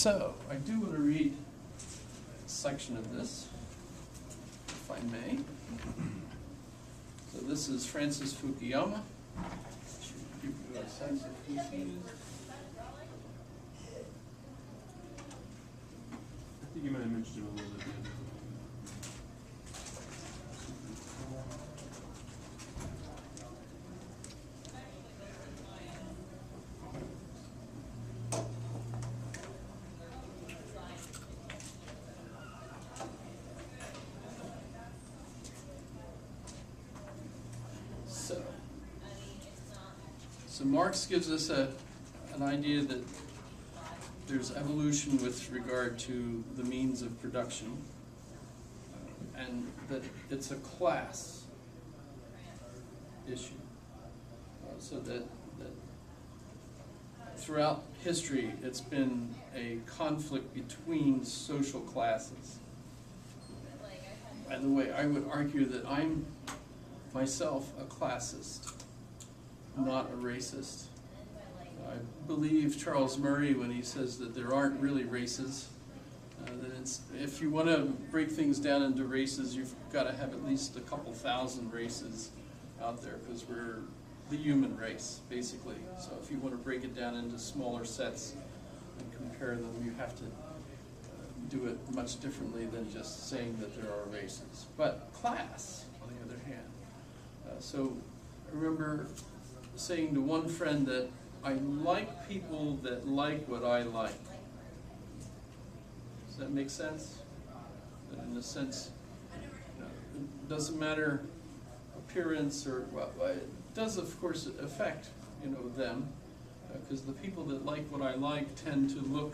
So, I do want to read a section of this, if I may. So this is Francis Fukuyama. Should give you a sense of who he is. I think you might have mentioned it a little bit. So Marx gives us an idea that there's evolution with regard to the means of production, and that it's a class issue. So that throughout history it's been a conflict between social classes. By the way, I would argue that I'm myself a classist, not a racist. I believe Charles Murray when he says that there aren't really races. That if you want to break things down into races, you've got to have at least a couple thousand races out there, because we're the human race, basically. So if you want to break it down into smaller sets and compare them, you have to do it much differently than just saying that there are races. But class, on the other hand. So I remember saying to one friend that I like people that like what I like. Does that make sense? That in a sense, it doesn't matter appearance or well, it does of course affect them, because the people that like what I like tend to look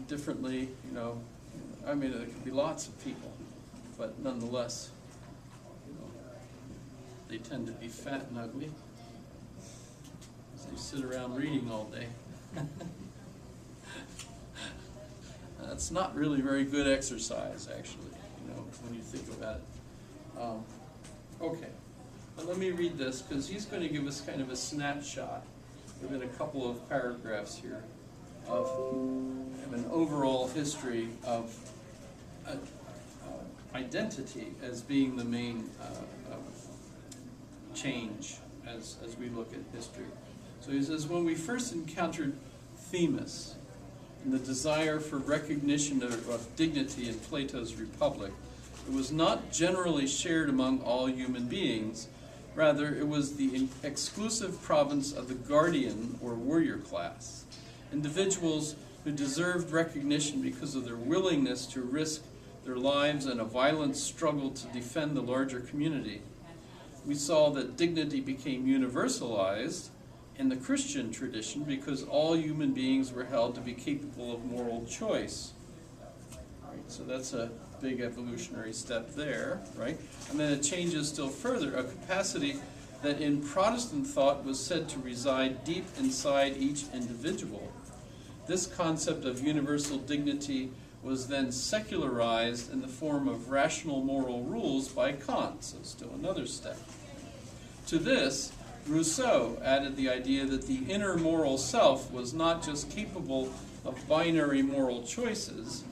differently. I mean, there could be lots of people, but nonetheless, they tend to be fat and ugly, because they sit around reading all day. That's not really very good exercise, actually, when you think about it. Okay, but let me read this, because he's going to give us kind of a snapshot within a couple of paragraphs here of an overall history of identity as being the main change as we look at history. So he says, when we first encountered Themis and the desire for recognition of dignity in Plato's Republic, it was not generally shared among all human beings. Rather, it was the exclusive province of the guardian or warrior class, individuals who deserved recognition because of their willingness to risk their lives in a violent struggle to defend the larger community. We saw that dignity became universalized in the Christian tradition because all human beings were held to be capable of moral choice. Right, so that's a big evolutionary step there, right? And then it changes still further, a capacity that in Protestant thought was said to reside deep inside each individual. This concept of universal dignity was then secularized in the form of rational moral rules by Kant, so still another step. To this, Rousseau added the idea that the inner moral self was not just capable of binary moral choices,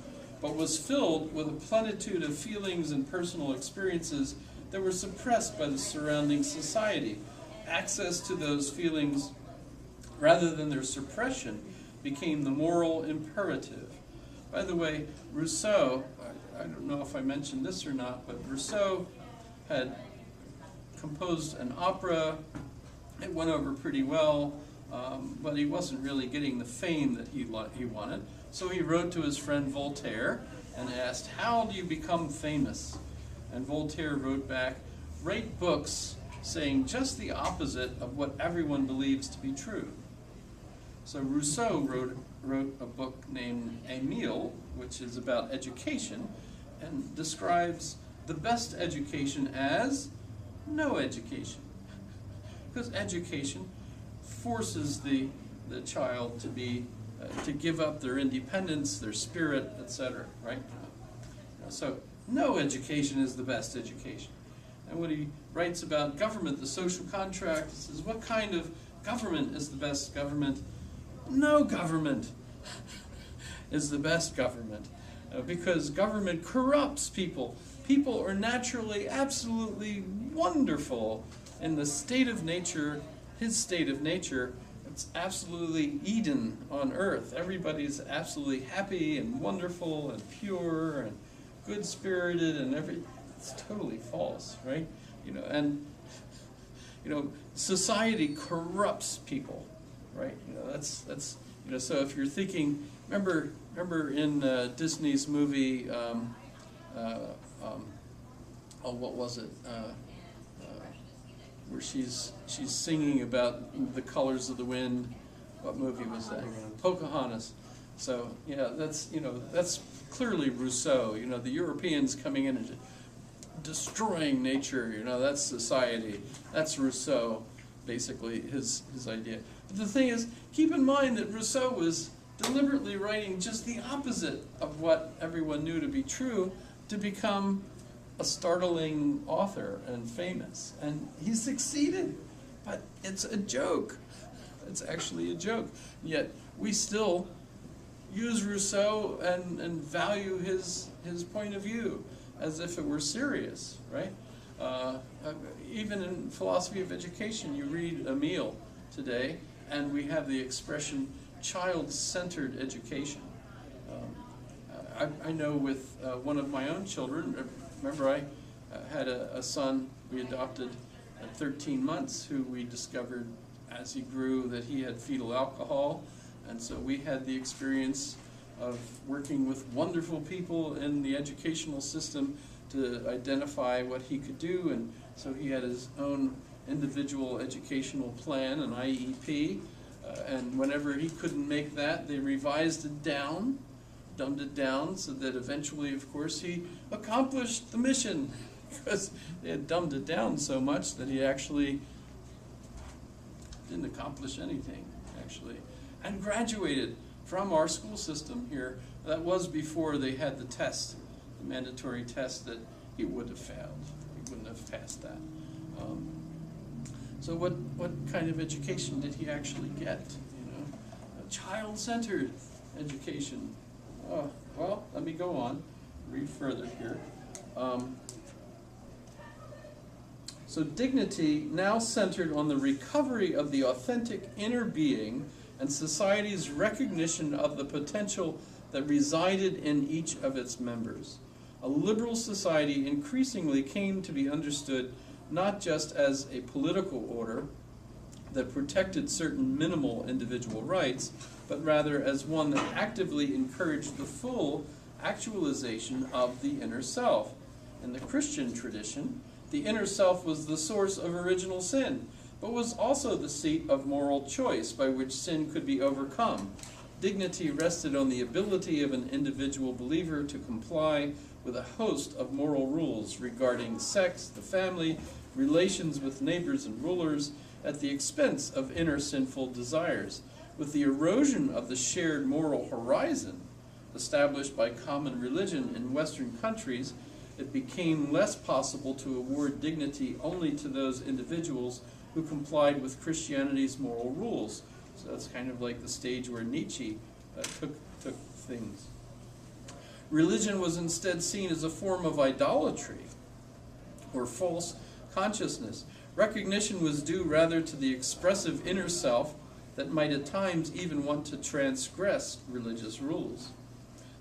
but was filled with a plenitude of feelings and personal experiences that were suppressed by the surrounding society. Access to those feelings, rather than their suppression, became the moral imperative. By the way, Rousseau, I don't know if I mentioned this or not, but Rousseau had composed an opera. It went over pretty well, but he wasn't really getting the fame that he wanted. So he wrote to his friend Voltaire and asked, how do you become famous? And Voltaire wrote back, write books saying just the opposite of what everyone believes to be true. So Rousseau wrote a book named Émile, which is about education, and describes the best education as no education. Because education forces the child to give up their independence, their spirit, etc., right? So no education is the best education. And when he writes about government, the social contract, he says, what kind of government is the best government? no government is the best government, because government corrupts people. People are naturally absolutely wonderful in the state of nature, his state of nature. It's absolutely Eden on earth. Everybody's absolutely happy and wonderful and pure and good-spirited and it's totally false, right? And society corrupts people, right? That's so if you're thinking, remember in Disney's movie, what was it? Where she's singing about the colors of the wind. What movie was that? Pocahontas. So yeah, that's clearly Rousseau. The Europeans coming in and destroying nature. That's society. That's Rousseau, basically his idea. But the thing is, keep in mind that Rousseau was deliberately writing just the opposite of what everyone knew to be true to become a startling author and famous. And he succeeded, but it's a joke. It's actually a joke. Yet we still use Rousseau and value his point of view as if it were serious, right? Even in philosophy of education, you read Emile today, and we have the expression child-centered education. I know with one of my own children, remember I had a son we adopted at 13 months who we discovered as he grew that he had fetal alcohol, and so we had the experience of working with wonderful people in the educational system to identify what he could do, and so he had his own individual educational plan, an IEP, and whenever he couldn't make that, they revised it down, dumbed it down, so that eventually, of course, he accomplished the mission, because they had dumbed it down so much that he actually didn't accomplish anything, actually, and graduated from our school system here. That was before they had the test, the mandatory test that he would have failed. He wouldn't have passed that. So what kind of education did he actually get? A child-centered education. Well, let me go on, read further here. So dignity now centered on the recovery of the authentic inner being and society's recognition of the potential that resided in each of its members. A liberal society increasingly came to be understood not just as a political order that protected certain minimal individual rights, but rather as one that actively encouraged the full actualization of the inner self. In the Christian tradition, the inner self was the source of original sin, but was also the seat of moral choice by which sin could be overcome. Dignity rested on the ability of an individual believer to comply with a host of moral rules regarding sex, the family, relations with neighbors and rulers, at the expense of inner sinful desires. With the erosion of the shared moral horizon established by common religion in Western countries, it became less possible to award dignity only to those individuals who complied with Christianity's moral rules. So that's kind of like the stage where Nietzsche took things. Religion was instead seen as a form of idolatry or false consciousness. Recognition was due rather to the expressive inner self that might at times even want to transgress religious rules.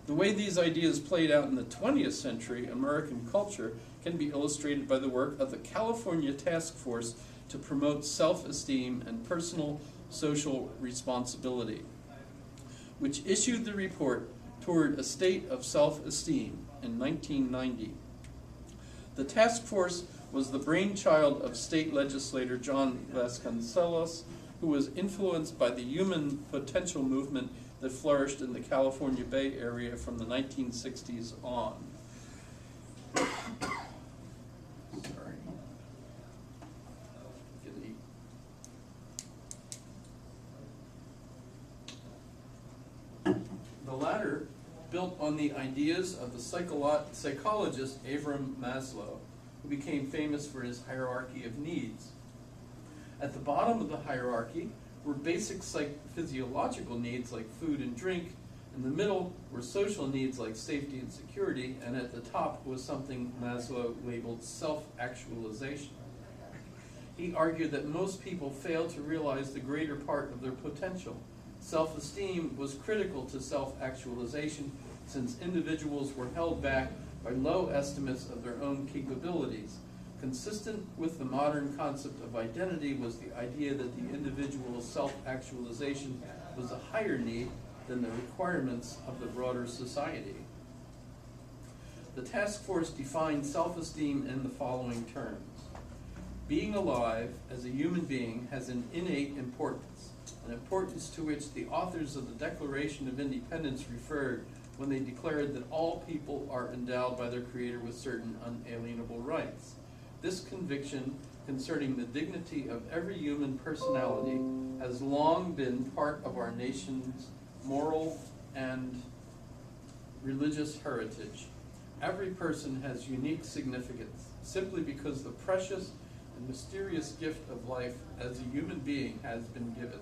The way these ideas played out in the 20th century American culture can be illustrated by the work of the California Task Force to promote self-esteem and personal social responsibility, which issued the report Toward a State of Self-Esteem in 1990. The task force was the brainchild of state legislator John Vasconcellos, who was influenced by the human potential movement that flourished in the California Bay Area from the 1960s on. Sorry. Get to eat. The latter built on the ideas of the psychologist Abraham Maslow, who became famous for his hierarchy of needs. At the bottom of the hierarchy were basic physiological needs like food and drink. In the middle were social needs like safety and security, and at the top was something Maslow labeled self-actualization. He argued that most people fail to realize the greater part of their potential. Self-esteem was critical to self-actualization, since individuals were held back by low estimates of their own capabilities. Consistent with the modern concept of identity was the idea that the individual's self-actualization was a higher need than the requirements of the broader society. The task force defined self-esteem in the following terms. Being alive as a human being has an innate importance, an importance to which the authors of the Declaration of Independence referred when they declared that all people are endowed by their Creator with certain unalienable rights. This conviction concerning the dignity of every human personality has long been part of our nation's moral and religious heritage. Every person has unique significance simply because the precious and mysterious gift of life as a human being has been given.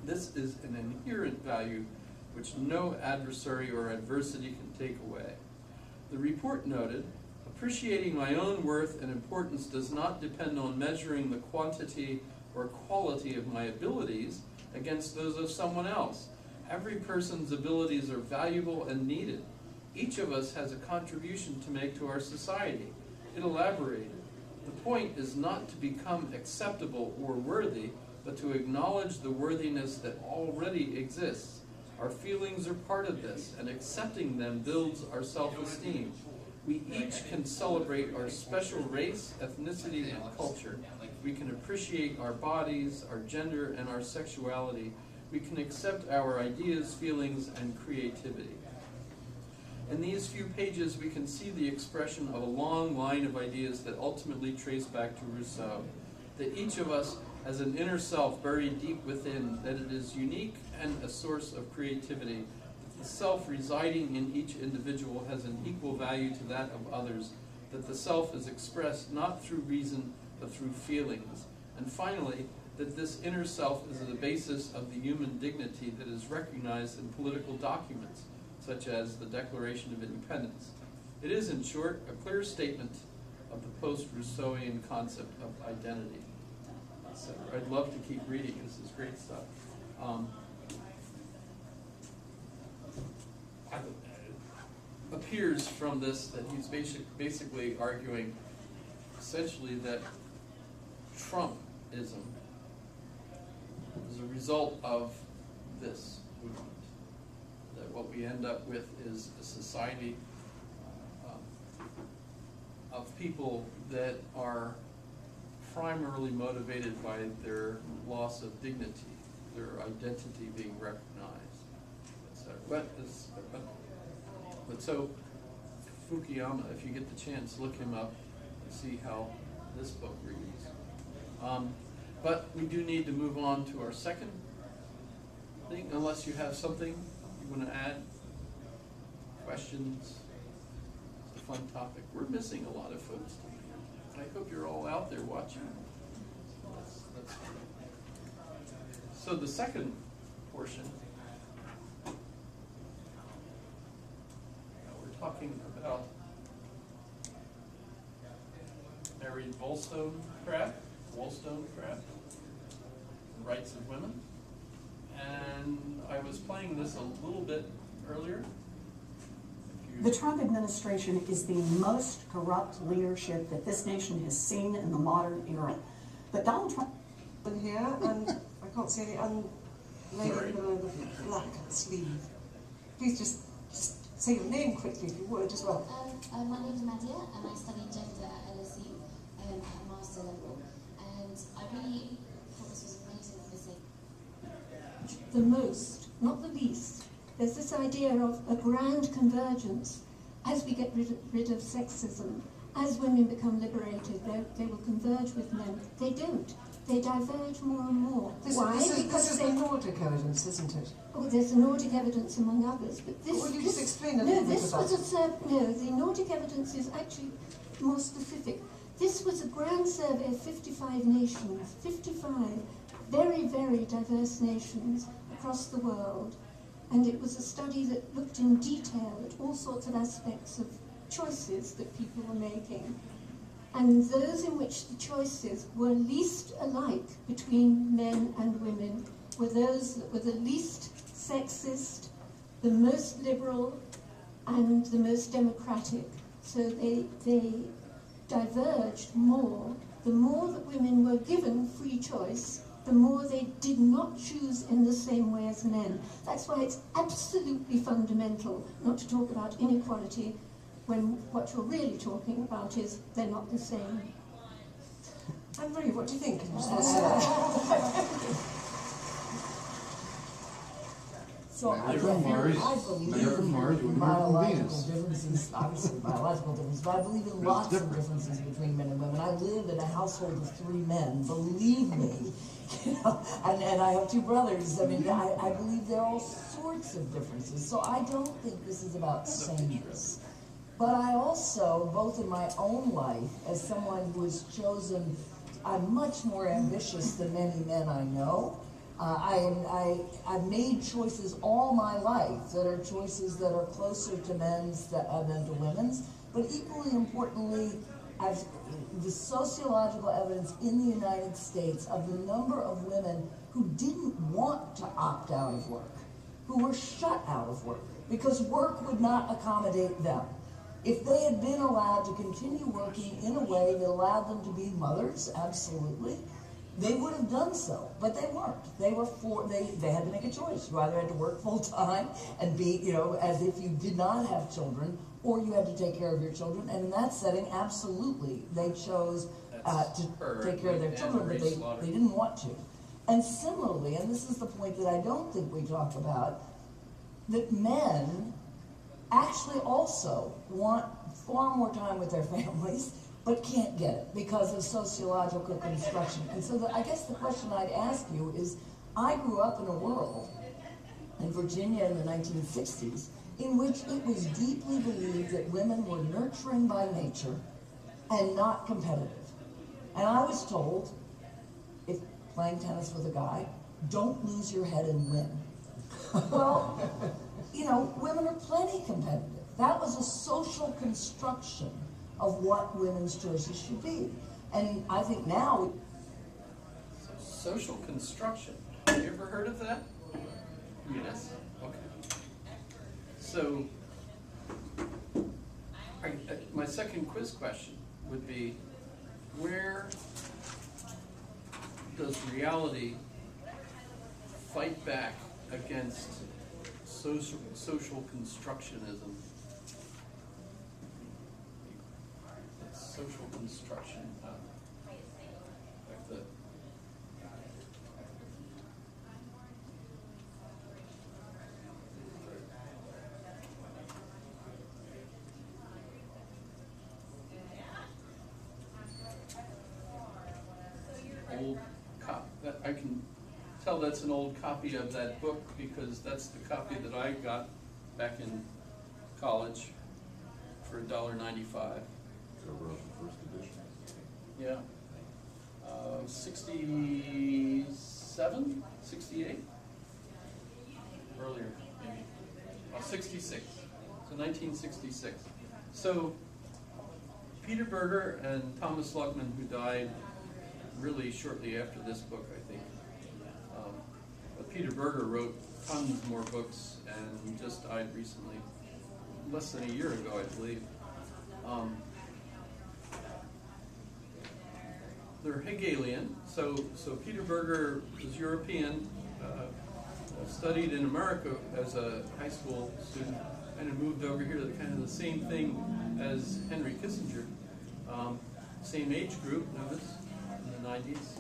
This is an inherent value which no adversary or adversity can take away. The report noted, appreciating my own worth and importance does not depend on measuring the quantity or quality of my abilities against those of someone else. Every person's abilities are valuable and needed. Each of us has a contribution to make to our society. It elaborated. The point is not to become acceptable or worthy, but to acknowledge the worthiness that already exists. Our feelings are part of this, and accepting them builds our self-esteem. We each can celebrate our special race, ethnicity, and culture. We can appreciate our bodies, our gender, and our sexuality. We can accept our ideas, feelings, and creativity. In these few pages, we can see the expression of a long line of ideas that ultimately trace back to Rousseau. That each of us has an inner self buried deep within, that it is unique and a source of creativity. That the self residing in each individual has an equal value to that of others. That the self is expressed not through reason, but through feelings. And finally, that this inner self is the basis of the human dignity that is recognized in political documents, such as the Declaration of Independence. It is, in short, a clear statement of the post-Rousseauian concept of identity. So I'd love to keep reading. This is great stuff. Appears from this that he's basically arguing essentially that Trumpism is a result of this movement. That what we end up with is a society of people that are primarily motivated by their loss of dignity, their identity being recognized, etc. But so Fukuyama, if you get the chance, look him up and see how this book reads. But we do need to move on to our second thing, unless you have something you want to add, questions. It's a fun topic. We're missing a lot of folks tonight. I hope you're all out there watching. That's fun. So the second portion, we're talking about Mary Wollstonecraft, the rights of women. And I was playing this a little bit earlier. The Trump administration is the most corrupt leadership that this nation has seen in the modern era. But Donald Trump... Here, and I can't see any lady below the black sleeve. Please just say your name quickly, if you would, as well. My name is Madia, and I study gender at LSE at master level. And I really thought this was amazing for this. The most, not the least. There's this idea of a grand convergence. As we get rid of sexism, as women become liberated, they will converge with men. They don't. They diverge more and more. Why? This is the Nordic evidence, isn't it? Oh, there's the Nordic evidence among others, but this... Will you just explain a little bit about it? No, the Nordic evidence is actually more specific. This was a grand survey of 55 nations, 55, very, very diverse nations across the world, and it was a study that looked in detail at all sorts of aspects of choices that people were making. And those in which the choices were least alike between men and women were those that were the least sexist, the most liberal, and the most democratic. So they diverged more. The more that women were given free choice, the more they did not choose in the same way as men. That's why it's absolutely fundamental not to talk about inequality when what you're really talking about is they're not the same. Anne-Marie, what do you think in response to that? So I From Mars. believe Men from Mars, in women from biological Venus. differences, obviously biological differences, but I believe in lots of differences between men and women. I lived in a household of 3 men, believe me, you know, and I have 2 brothers. I mean, I believe there are all sorts of differences. So I don't think this is about sameness. But I also, both in my own life, as someone who has chosen, I'm much more ambitious than many men I know. I've made choices all my life that are choices that are closer to men's than to women's. But equally importantly, the sociological evidence in the United States of the number of women who didn't want to opt out of work, who were shut out of work because work would not accommodate them. If they had been allowed to continue working in a way that allowed them to be mothers, absolutely, they would have done so, but they weren't. They had to make a choice. You either had to work full time and be, you know, as if you did not have children, or you had to take care of your children. And in that setting, absolutely, they chose to take care of their children, but they didn't want to. And similarly, and this is the point that I don't think we talk about, that men actually also want far more time with their families, but can't get it because of sociological construction. And so I guess the question I'd ask you is, I grew up in a world in Virginia in the 1960s in which it was deeply believed that women were nurturing by nature and not competitive. And I was told, if playing tennis with a guy, don't lose your head and win. Well, you know, women are plenty competitive. That was a social construction of what women's choices should be. And I think now... Social construction. Have you ever heard of that? Yes. Okay. So, my second quiz question would be, where does reality fight back against social constructionism? Social construction. Like the old copy. I can tell that's an old copy of that book because that's the copy that I got back in college for $1.95. First edition. Yeah. 67? 68? Earlier, maybe. 66. So 1966. So Peter Berger and Thomas Luckman, who died really shortly after this book, I think. But Peter Berger wrote tons more books and just died recently, less than a year ago, I believe. They're Hegelian. So Peter Berger was European, studied in America as a high school student, and had moved over here to kind of the same thing as Henry Kissinger. Same age group, notice, in the 90s.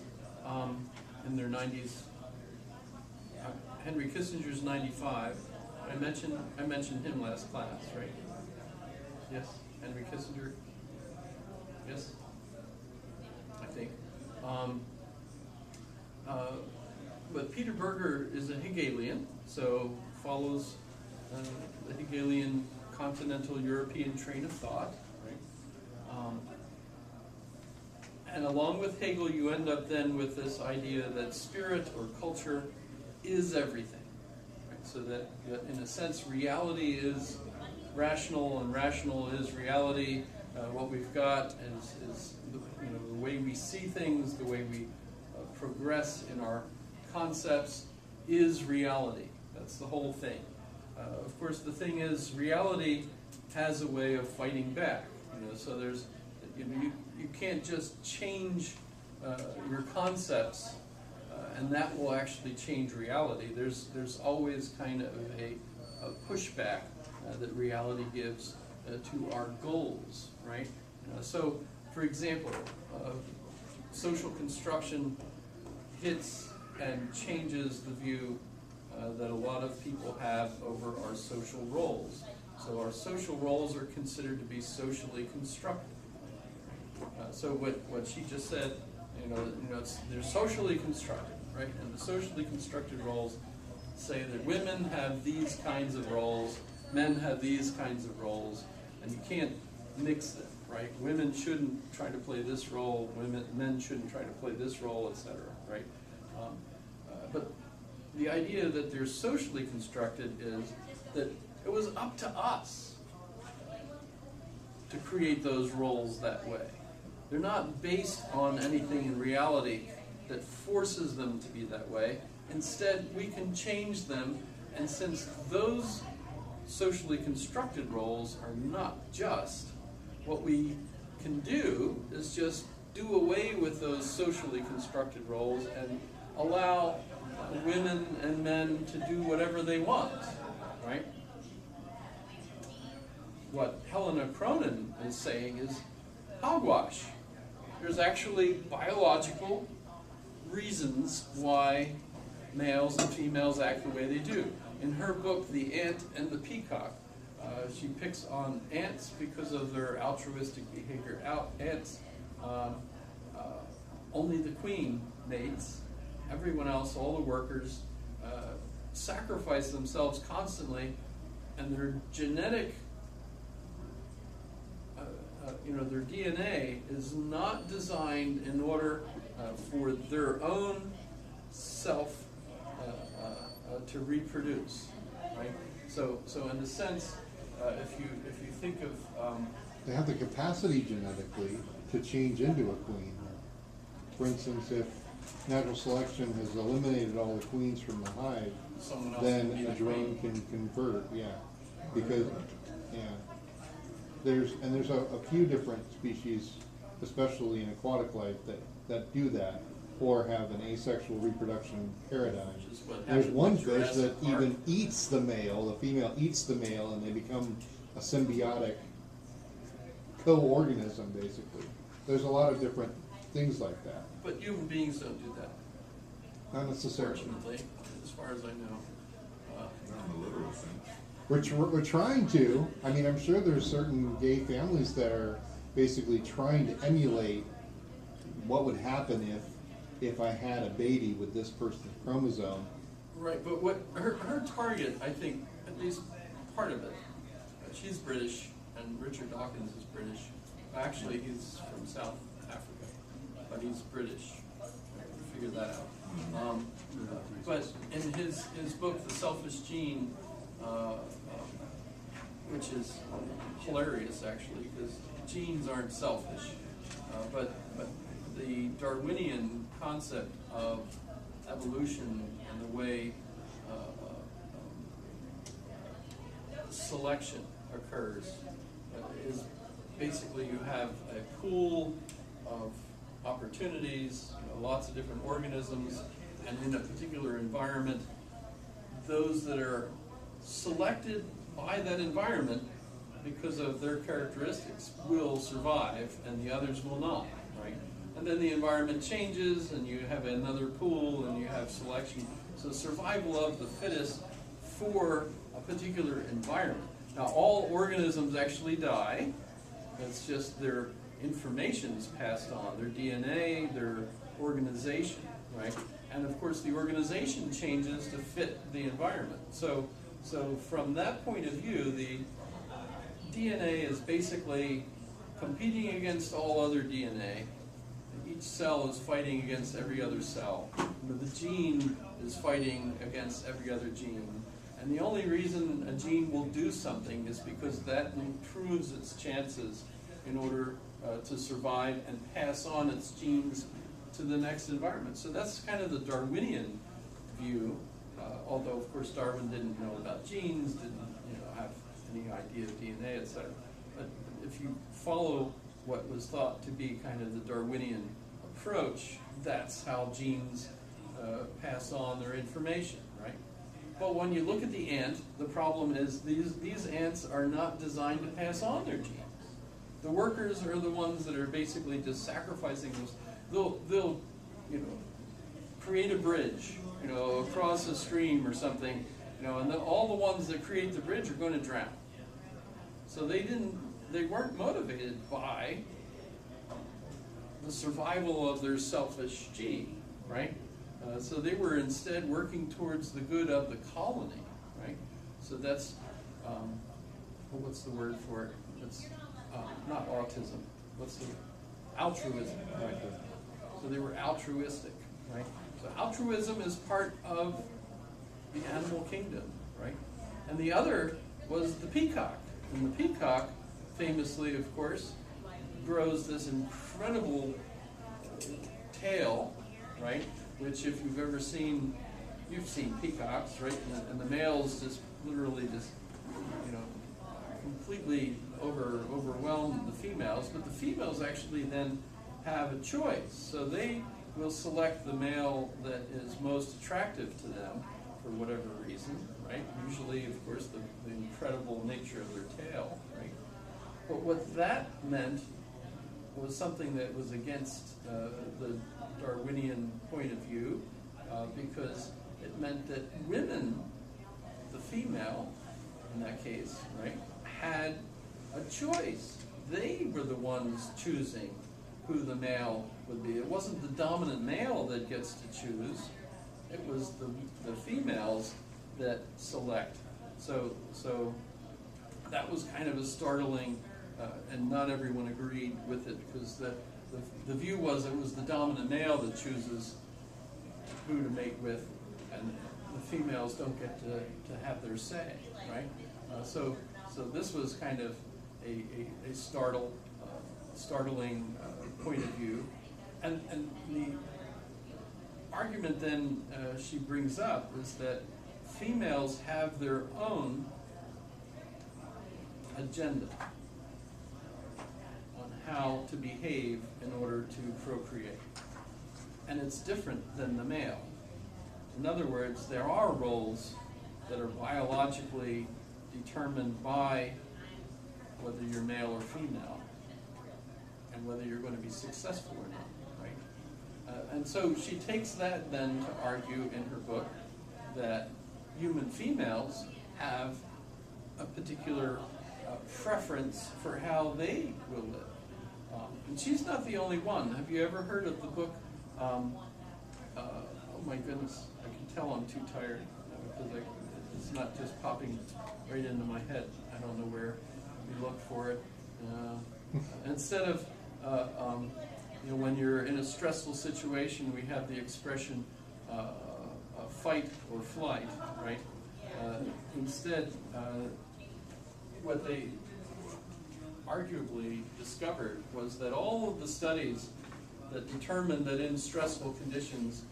In their 90s. Henry Kissinger's 95. I mentioned him last class, right? Yes, Henry Kissinger. Yes, I think. But Peter Berger is a Hegelian, so follows the Hegelian continental European train of thought, right? And along with Hegel, you end up then with this idea that spirit or culture is everything. Right? So that in a sense, reality is rational and rational is reality. What we've got is the way we see things, the way we progress in our concepts is reality. That's the whole thing. Of course, the thing is, reality has a way of fighting back. So there's, you can't just change your concepts, and that will actually change reality. There's always kind of a pushback that reality gives to our goals, right? So, for example, social construction hits and changes the view that a lot of people have over our social roles. So our social roles are considered to be socially constructed. So what she just said, they're socially constructed, right? And the socially constructed roles say that women have these kinds of roles, men have these kinds of roles, and you can't mix them, right? Women shouldn't try to play this role, men shouldn't try to play this role, etc., right? But the idea that they're socially constructed is that it was up to us to create those roles that way. They're not based on anything in reality that forces them to be that way. Instead, we can change them, and since those socially constructed roles are not just, what we can do is just do away with those socially constructed roles and allow women and men to do whatever they want, right? What Helena Cronin is saying is hogwash. There's actually biological reasons why males and females act the way they do. In her book, The Ant and the Peacock, she picks on ants because of their altruistic behavior. Ants, only the queen mates. Everyone else, all the workers, sacrifice themselves constantly, and their genetic, their DNA is not designed in order for their own self to reproduce, right? So in a sense, if you think of they have the capacity genetically to change into a queen. For instance, if natural selection has eliminated all the queens from the hive, someone else then can be a the drone queen. can convert, because there's a few different species, especially in aquatic life, that do that or have an asexual reproduction paradigm. Which is what There's happened one with fish that Jurassic Park. even eats the male, the female eats the male, and they become a symbiotic co-organism, basically. There's a lot of different things like that. But human beings don't do that, Not necessarily. fortunately, as far as I know. Not in the literal sense. We're trying to. I mean, I'm sure there's certain gay families that are basically trying to emulate what would happen if I had a baby with this person's chromosome. Right, but what her target, I think, at least part of it, she's British, and Richard Dawkins is British. Actually, he's from South Africa, but he's British. Figure that out. But in his book, The Selfish Gene, which is hilarious actually, because genes aren't selfish, but the Darwinian concept of evolution and the way selection occurs is basically you have a pool of opportunities, lots of different organisms, and in a particular environment, those that are selected by that environment because of their characteristics will survive and the others will not, right? And then the environment changes and you have another pool and you have selection. So survival of the fittest for a particular environment. Now all organisms actually die. It's just their information is passed on, their DNA, their organization, right? And of course the organization changes to fit the environment. So from that point of view, the DNA is basically competing against all other DNA each cell is fighting against every other cell. The gene is fighting against every other gene. And the only reason a gene will do something is because that improves its chances in order to survive and pass on its genes to the next environment. So that's kind of the Darwinian view, although of course Darwin didn't know about genes, didn't have any idea of DNA, etc. But if you follow what was thought to be kind of the Darwinian approach, that's how genes pass on their information, right? But when you look at the ant, the problem is these ants are not designed to pass on their genes. The workers are the ones that are basically just sacrificing those. They'll create a bridge, across a stream or something, and all the ones that create the bridge are going to drown. So they weren't motivated by the survival of their selfish gene, right? So they were instead working towards the good of the colony, right? So that's, what's the word for it? It's not autism. What's the altruism? Right? So they were altruistic, right? So altruism is part of the animal kingdom, right? And the other was the peacock. And the peacock, famously, of course, grows this incredible tail, right? Which, if you've ever seen, you've seen peacocks, right? And the males just literally just, completely overwhelm the females. But the females actually then have a choice. So they will select the male that is most attractive to them for whatever reason, right? Usually, of course, the incredible nature of their tail, right? But what that meant was something that was against the Darwinian point of view, because it meant that women, the female in that case, right, had a choice. They were the ones choosing who the male would be. It wasn't the dominant male that gets to choose. It was the females that select. So that was kind of a startling, and not everyone agreed with it, because the view was it was the dominant male that chooses who to mate with, and the females don't get to have their say, right? So this was kind of a startling point of view, and the argument then she brings up is that females have their own agenda on how to behave in order to procreate, and it's different than the male. In other words, there are roles that are biologically determined by whether you're male or female, and whether you're going to be successful or not, right? And so she takes that then to argue in her book that human females have a particular preference for how they will live. And she's not the only one. Have you ever heard of the book, oh my goodness, I can tell I'm too tired, because it's not just popping right into my head. I don't know where we look for it. Instead of, when you're in a stressful situation, we have the expression fight or flight, right? Instead, what they arguably discovered was that all of the studies that determined that in stressful conditions,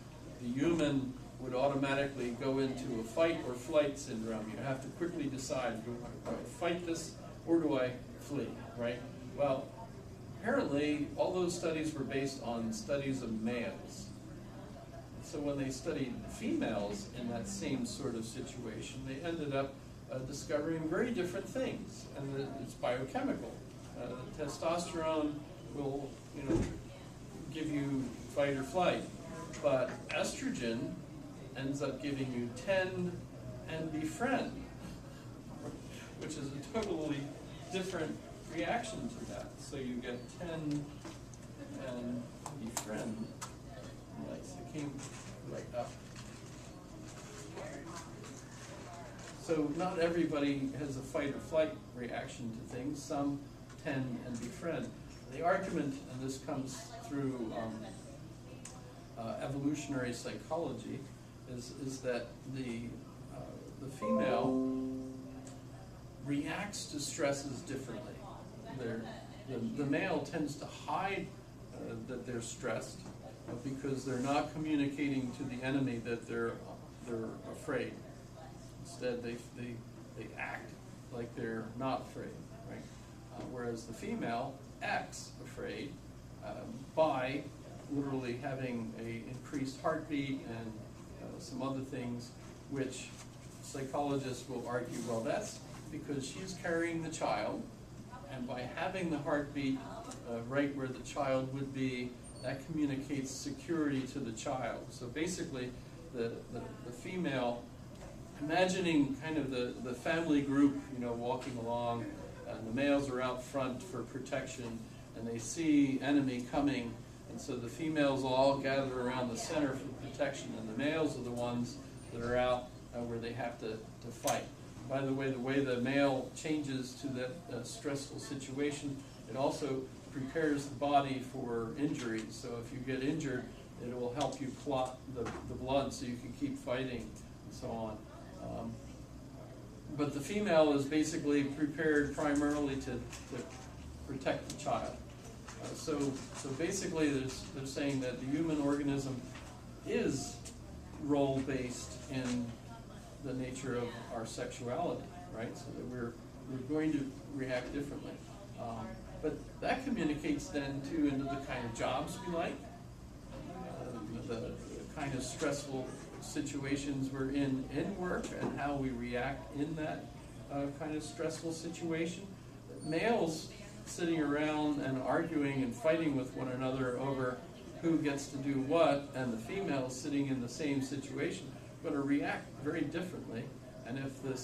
the human would automatically go into a fight or flight syndrome. You have to quickly decide, do I fight this or do I flee, right? Well, apparently all those studies were based on studies of males. So when they studied females in that same sort of situation, they ended up discovering very different things, and it's biochemical. Testosterone will, give you fight or flight, but estrogen ends up giving you tend and befriend, which is a totally different reaction to that. So you get tend and befriend. It came right up. So not everybody has a fight or flight reaction to things. Some tend and befriend. the argument, and this comes through evolutionary psychology, is that the female reacts to stresses differently. The male tends to hide that they're stressed because they're not communicating to the enemy that they're afraid. Instead, they act like they're not afraid, right? Whereas the female acts afraid by literally having an increased heartbeat and some other things, which psychologists will argue, well, that's because she's carrying the child, and by having the heartbeat right where the child would be, that communicates security to the child. So basically, the female, imagining kind of the family group, walking along, and the males are out front for protection, and they see enemy coming, and so the females all gather around the center for protection, and the males are the ones that are out where they have to fight. By the way the male changes to that stressful situation, it also prepares the body for injury. So if you get injured, it will help you clot the blood so you can keep fighting and so on. But the female is basically prepared primarily to protect the child. So basically they're saying that the human organism is role-based in the nature of our sexuality, right? So that we're going to react differently. But that communicates then too into the kind of jobs we like, the kind of stressful situations we're in work, and how we react in that kind of stressful situation. Males sitting around and arguing and fighting with one another over who gets to do what, and the females sitting in the same situation, are going to react very differently. And if the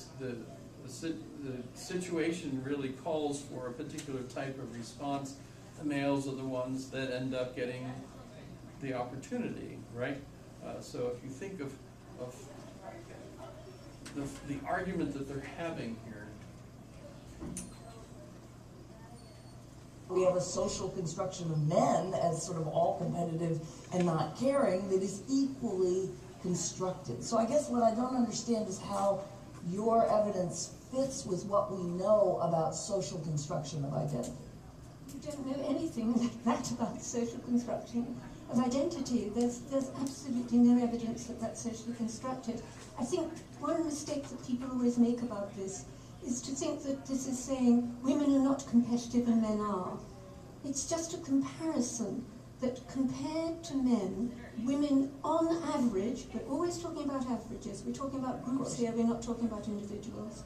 situation really calls for a particular type of response, the males are the ones that end up getting the opportunity, right? So if you think of the argument that they're having here, we have a social construction of men as sort of all competitive and not caring that is equally constructed. So I guess what I don't understand is how your evidence fits with what we know about social construction of identity. You don't know anything like that about social construction of identity. There's absolutely no evidence that that's socially constructed. I think one mistake that people always make about this is to think that this is saying women are not competitive and men are. It's just a comparison that compared to men, women on average, we're always talking about averages, we're talking about groups here, we're not talking about individuals.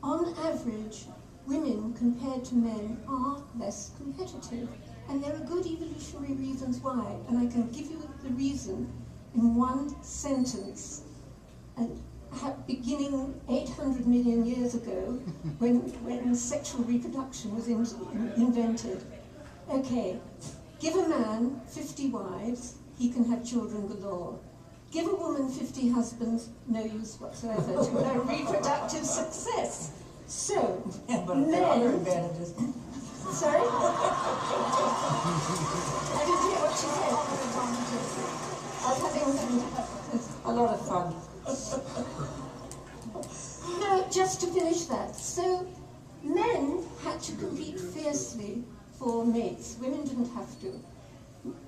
On average, women compared to men are less competitive. And there are good evolutionary reasons why, and I can give you the reason in one sentence. And beginning 800 million years ago, when sexual reproduction was invented. Okay, give a man 50 wives, he can have children galore. Give a woman 50 husbands, no use whatsoever to her reproductive success. So, Yeah, but there are other advantages. Sorry? I didn't hear what you said. A lot of fun. No, just to finish that. So, men had to compete fiercely for mates. Women didn't have to.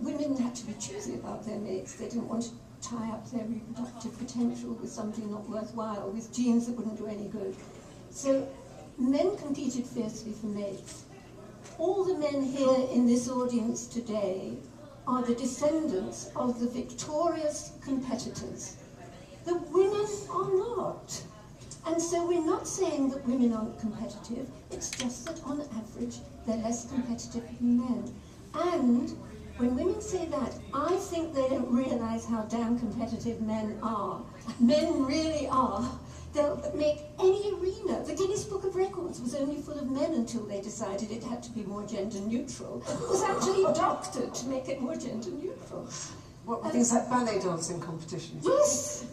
Women had to be choosy about their mates. They didn't want to tie up their reproductive potential with something not worthwhile, with genes that wouldn't do any good. So, men competed fiercely for mates. All the men here in this audience today are the descendants of the victorious competitors. The women are not. And so we're not saying that women aren't competitive, it's just that on average they're less competitive than men. And when women say that, I think they don't realize how damn competitive men are. Men really are. They'll make any arena. The Guinness Book of Records was only full of men until they decided it had to be more gender neutral. It was actually doctored to make it more gender neutral. What, things like ballet dancing competitions? Yes!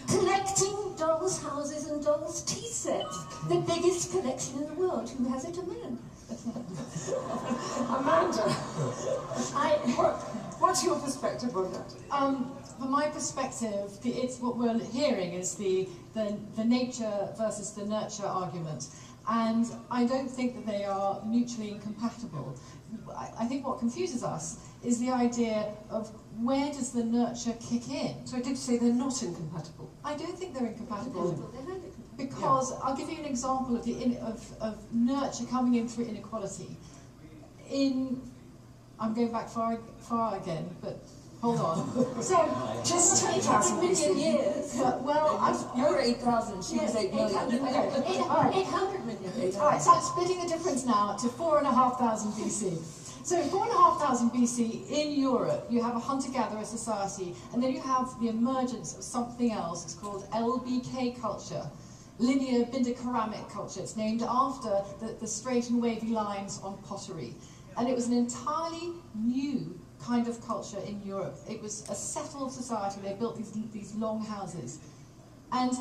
Collecting dolls' houses and dolls' tea sets. The biggest collection in the world. Who has it? A man. Amanda, what's your perspective on that? From my perspective, it's what we're hearing is the nature versus the nurture argument, and I don't think that they are mutually incompatible. I think what confuses us is the idea of where does the nurture kick in. So I did say they're not incompatible. I don't think they're incompatible. They're highly compatible. Because I'll give you an example of of nurture coming in through inequality. I'm going back far again, but hold on. So, just 800 million years. Well, You were 8,000, she was 8 million. 800 million. 800 million. All right, so I'm splitting the difference now to 4,500 BC. So in 4,500 BC, in Europe, you have a hunter-gatherer society, and then you have the emergence of something else. It's called LBK culture, linear Binder-ceramic culture. It's named after the straight and wavy lines on pottery. And it was an entirely new kind of culture in Europe. It was a settled society. They built these long houses. And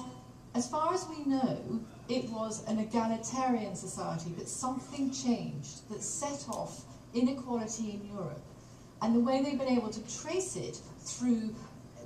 as far as we know, it was an egalitarian society, but something changed that set off inequality in Europe. And the way they've been able to trace it through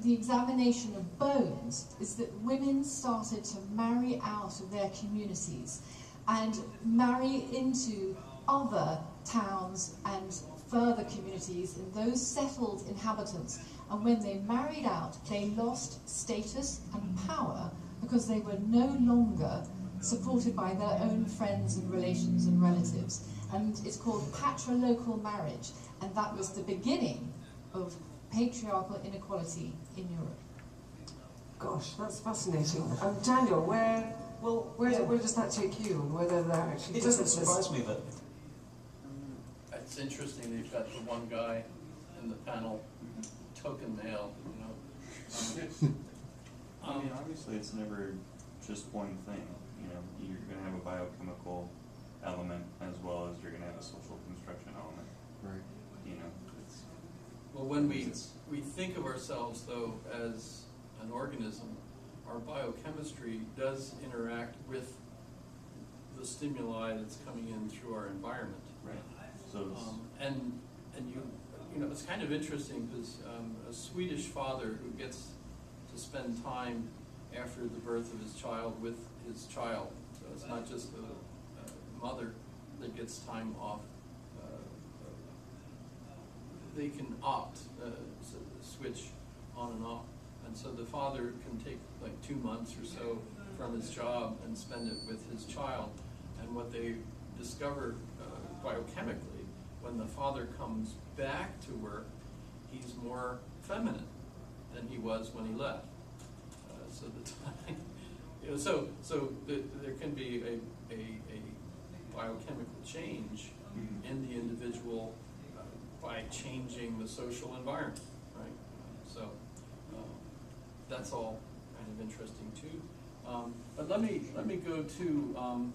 the examination of bones is that women started to marry out of their communities and marry into other towns and further communities and those settled inhabitants. And when they married out, they lost status and power because they were no longer supported by their own friends and relations and relatives. And it's called patrilocal marriage, and that was the beginning of patriarchal inequality in Europe. gosh, that's fascinating. Daniel, where does that take you, and whether there are actually It doesn't differences? surprise me that It's interesting, they've got the one guy in the panel, token male, you know. I mean, obviously, it's never just one thing. You know, you're going to have a biochemical element as well as you're going to have a social construction element. Right. You know, it's Well, when we think of ourselves, though, as an organism, our biochemistry does interact with the stimuli that's coming in through our environment. right. So it's, And you know, it's kind of interesting because a Swedish father who gets to spend time after the birth of his child with his child, so it's not just a mother that gets time off. They can opt so switch on and off, and so the father can take like 2 months or so from his job and spend it with his child. And what they discover biochemically, when the father comes back to work, he's more feminine than he was when he left. So the time, you know, so there can be a biochemical change in the individual by changing the social environment, right? So that's all kind of interesting too. But let me go to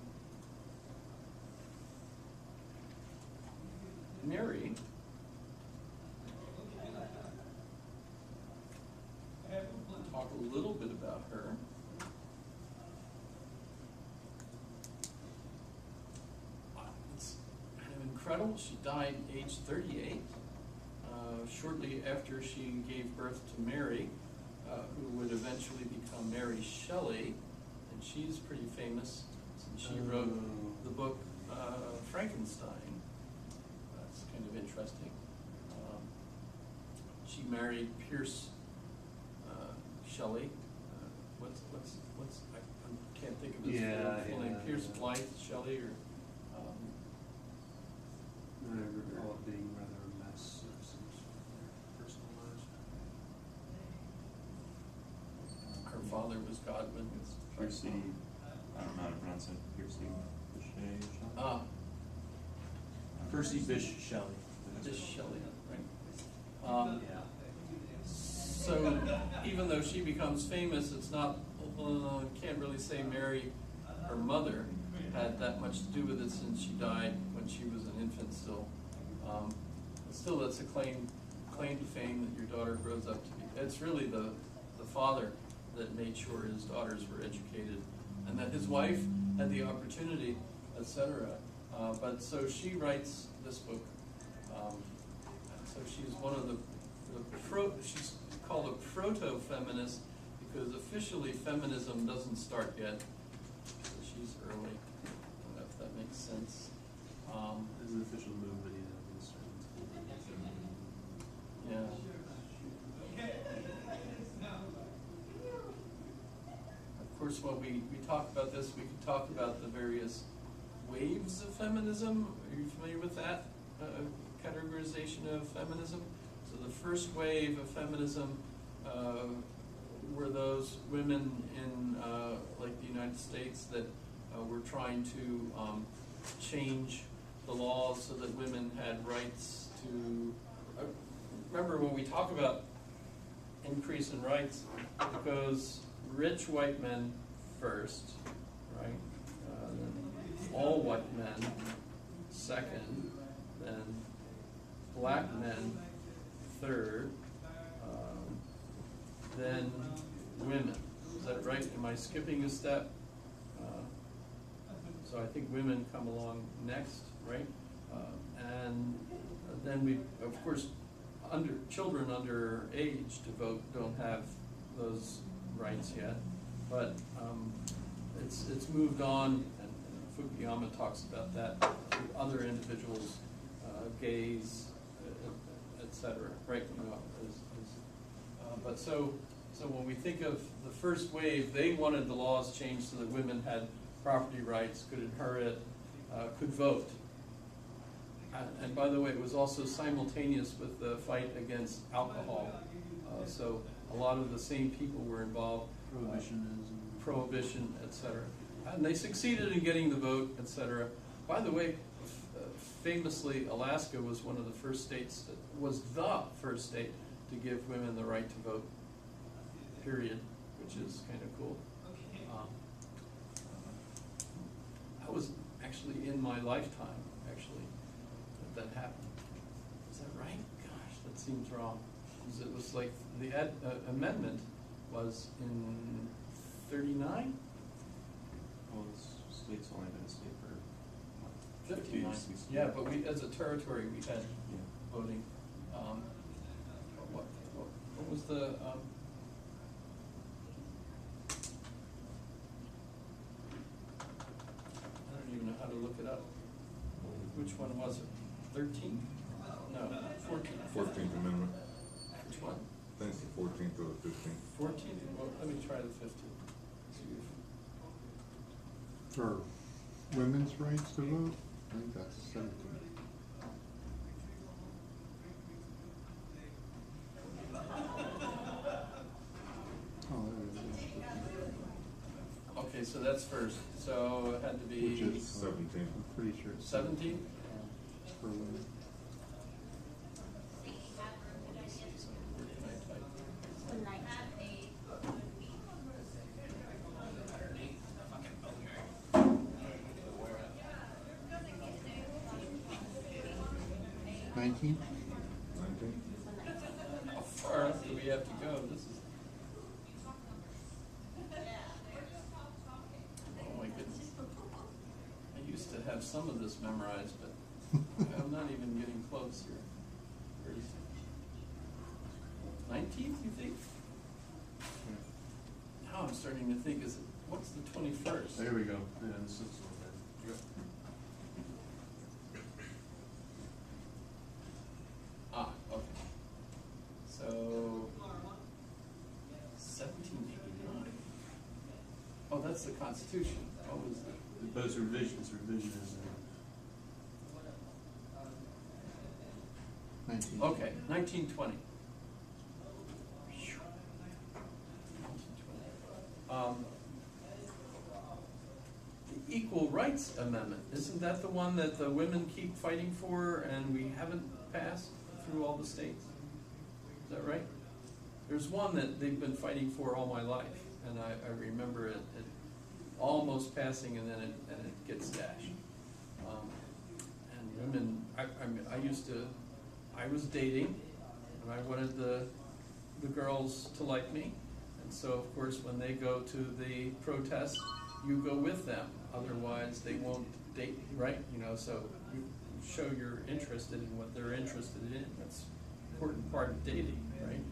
Mary. Talk a little bit about her. It's kind of incredible. She died age 38, shortly after she gave birth to Mary, who would eventually become Mary Shelley, and she's pretty famous since she wrote the book Frankenstein. That's kind of interesting. She married Pierce Shelley. I can't think of his full name. Pierce Blythe Shelley, or I recall it being rather a mess of some sort of personal lives. her father was Godwin. Piercy, I don't know how to pronounce it. Piercy Bichet. Ah, Percy Bysshe Shelley. this Shelley, right? So even though she becomes famous, it's not, can't really say Mary, her mother, had that much to do with it, since she died when she was an infant still. But still, that's a claim to fame that your daughter grows up to be. It's really the father that made sure his daughters were educated, and that his wife had the opportunity, etc., But so she writes this book. So she's one of she's called a proto-feminist because officially feminism doesn't start yet. So she's early. I don't know if that makes sense. There's an official movement, Yeah. Of course, when we talk about this, we could talk about the various waves of feminism. Are you familiar with that categorization of feminism? So the first wave of feminism were those women in like the United States that were trying to change the laws so that women had rights to. Remember, when we talk about increase in rights, it goes rich white men first, right? Then all white men second, then black men third, then women. Is that right? Am I skipping a step? So I think women come along next, right? And then we, of course, children under age to vote don't have those rights yet, but it's moved on, and Fukuyama talks about that with other individuals, gays, etc. Right? But so when we think of the first wave, they wanted the laws changed so that women had property rights, could inherit, could vote. And by the way, it was also simultaneous with the fight against alcohol. So a lot of the same people were involved. Prohibition, etc. And they succeeded in getting the vote, etc. By the way, famously, Alaska was one of the first states, was the first state to give women the right to vote, period, which is kind of cool. That was actually in my lifetime, actually, that happened. Is that right? Gosh, that seems wrong. Because it was like the amendment was in 39? Well, this state's only been a state for what, 59. 60 years. Yeah, but we, as a territory, we had voting. What was the? I don't even know how to look it up. Which one was it? 13? No, 14. 14th Amendment. Which one? I think the 14th or the 15th. 14. Well, let me try the 15. For women's rights to vote, I think that's 17. Oh, there it is. Okay, so that's first. So it had to be. Which is 17th. I'm pretty sure it's 17? for women. Nineteen? 19th. How far up do we have to go? This is. Oh my goodness. I used to have some of this memorized, but I'm not even getting close here. 19th, you think? Now I'm starting to think, what's the 21st? There we go. Yeah, this is okay. Ah, okay. So, 1789. Oh, that's the Constitution. What was that? Those revisions is 19. Okay, 1920. The Equal Rights Amendment, isn't that the one that the women keep fighting for and we haven't passed through all the states? Is that right? There's one that they've been fighting for all my life, and I remember it almost passing, and then it gets dashed. And women, I was dating, and I wanted the girls to like me, and so of course when they go to the protest, you go with them. otherwise they won't date, right? You know, so you show you're interested in what they're interested in. That's an important part of dating, right?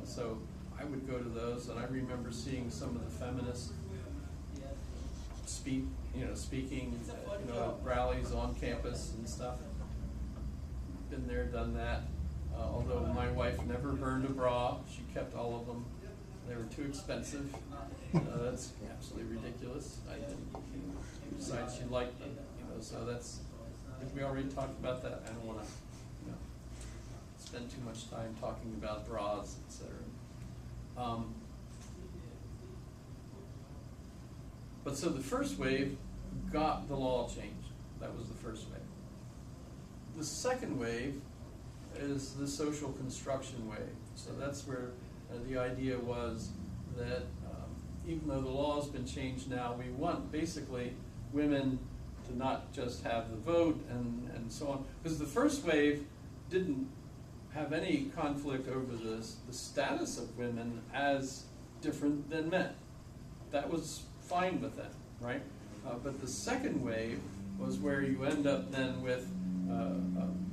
So I would go to those, and I remember seeing some of the feminists speaking at rallies on campus and stuff. Been there, done that. Although my wife never burned a bra, she kept all of them. They were too expensive. That's absolutely ridiculous. I think, besides, she liked them, so that's. I think we already talked about that. I don't want to, spend too much time talking about bras, etc. But so the first wave got the law changed. That was the first wave. The second wave is the social construction wave. So that's where the idea was that even though the law has been changed now, we want basically women to not just have the vote and so on. Because the first wave didn't have any conflict over the status of women as different than men. That was fine with them, right? But the second wave was where you end up then with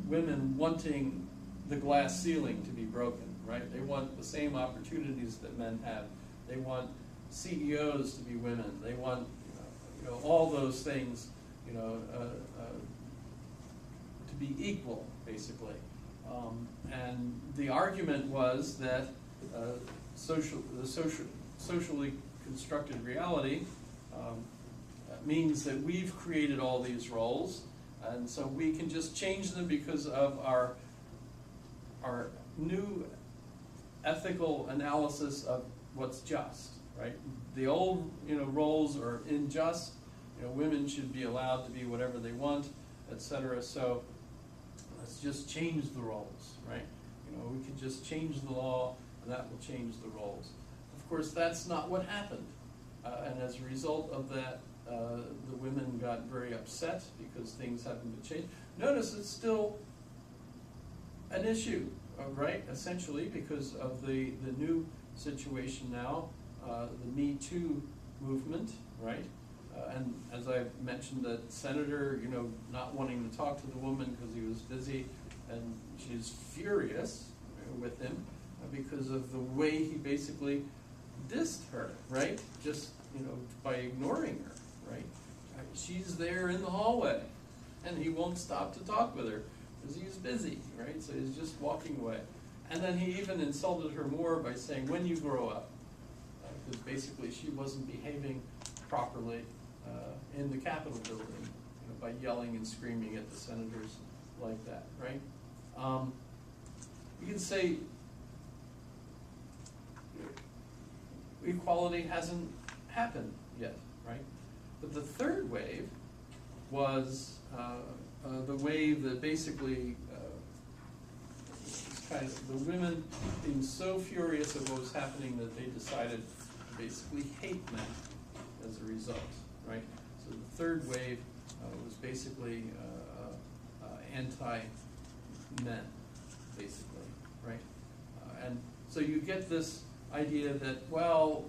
women wanting the glass ceiling to be broken, right? They want the same opportunities that men have. They want CEOs to be women. They want, all those things, to be equal, basically. And the argument was that socially constructed reality means that we've created all these roles, and so we can just change them because of our new ethical analysis of what's just, right? The old roles are unjust. Women should be allowed to be whatever they want, etc. So let's just change the roles, right? We can just change the law, and that will change the roles. Of course, that's not what happened, and as a result of that, the women got very upset because things haven't been changed. Notice it's still an issue, right? Essentially, because of the new situation now, the Me Too movement, right? And as I mentioned, that senator, not wanting to talk to the woman because he was busy, and she's furious with him because of the way he basically dissed her, right? Just, by ignoring her, right? She's there in the hallway, and he won't stop to talk with her because he's busy, right? So he's just walking away. And then he even insulted her more by saying, when you grow up, because basically she wasn't behaving properly in the Capitol building, by yelling and screaming at the senators like that, right? You can say equality hasn't happened yet, right? But the third wave was the wave that basically kind of the women being so furious at what was happening that they decided to basically hate men as a result, right? So the third wave was basically anti-men, basically, right? And so you get this idea that, well,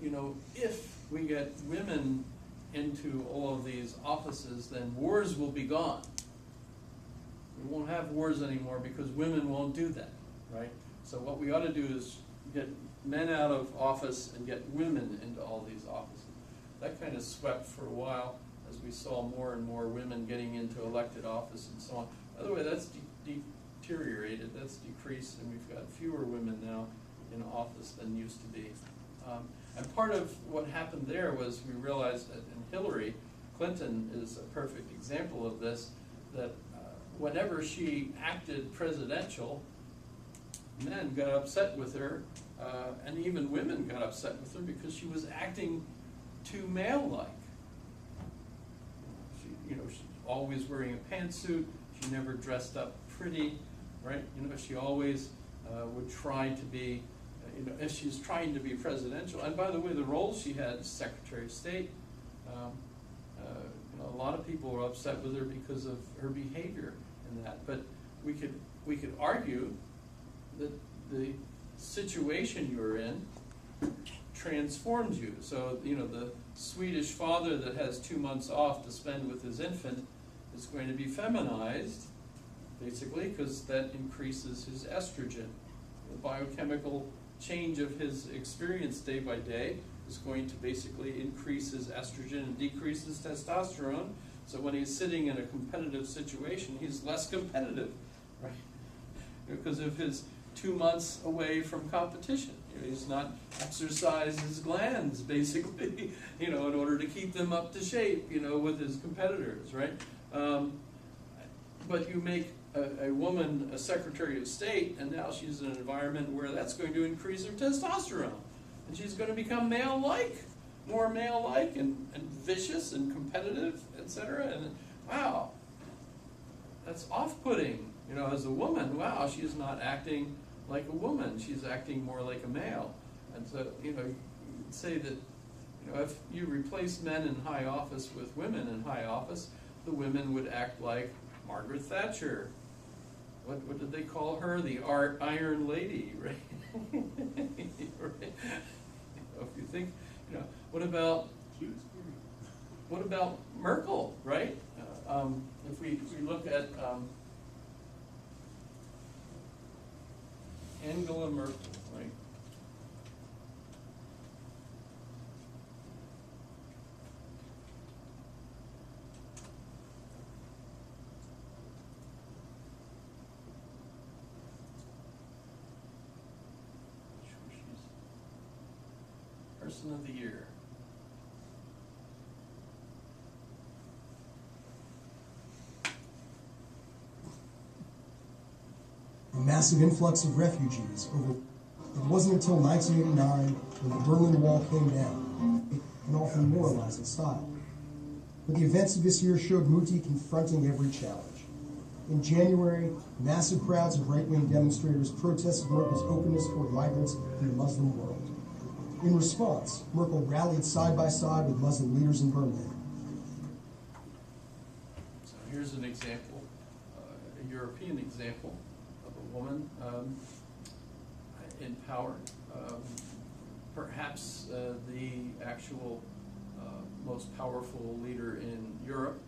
if we get women into all of these offices, then wars will be gone. We won't have wars anymore because women won't do that, right? So what we ought to do is get men out of office and get women into all these offices. That kind of swept for a while as we saw more and more women getting into elected office and so on. By the way, that's deteriorated, that's decreased, and we've got fewer women now in office than used to be. And part of what happened there was we realized that, and Hillary Clinton is a perfect example of this, that whenever she acted presidential, men got upset with her, and even women got upset with her because she was acting too male-like. She's always wearing a pantsuit. She never dressed up pretty, right? She always would try to be, if she's trying to be presidential. And by the way, the roles she had, Secretary of State, a lot of people were upset with her because of her behavior in that. But we could argue that the situation you're in transforms you. So, you know, the Swedish father that has 2 months off to spend with his infant is going to be feminized, basically, because that increases his estrogen. The biochemical change of his experience day by day is going to basically increase his estrogen and decrease his testosterone. So when he's sitting in a competitive situation, he's less competitive, right? Because of his 2 months away from competition. You know, he's not exercised his glands, basically, you know, in order to keep them up to shape, you know, with his competitors, right? But you make a woman a Secretary of State, and now she's in an environment where that's going to increase her testosterone. And she's going to become male-like, more male-like, and vicious and competitive, etc. And wow, that's off-putting. You know, as a woman, wow, she's not acting like a woman. She's acting more like a male. And so, you know, you'd say that, you know, if you replace men in high office with women in high office, the women would act like Margaret Thatcher. What did they call her? The Iron Lady, right? Right? If you think, you know, what about Merkel, right? If we look at Angela Merkel, right? Person of the Year. A massive influx of refugees over. It wasn't until 1989 when the Berlin Wall came down, an often moralizing style. But the events of this year showed Muti confronting every challenge. In January, massive crowds of right-wing demonstrators protested Merkel's openness toward migrants in the Muslim world. In response, Merkel rallied side by side with Muslim leaders in Berlin. So here's an example, a European example of a woman in power. Perhaps the actual most powerful leader in Europe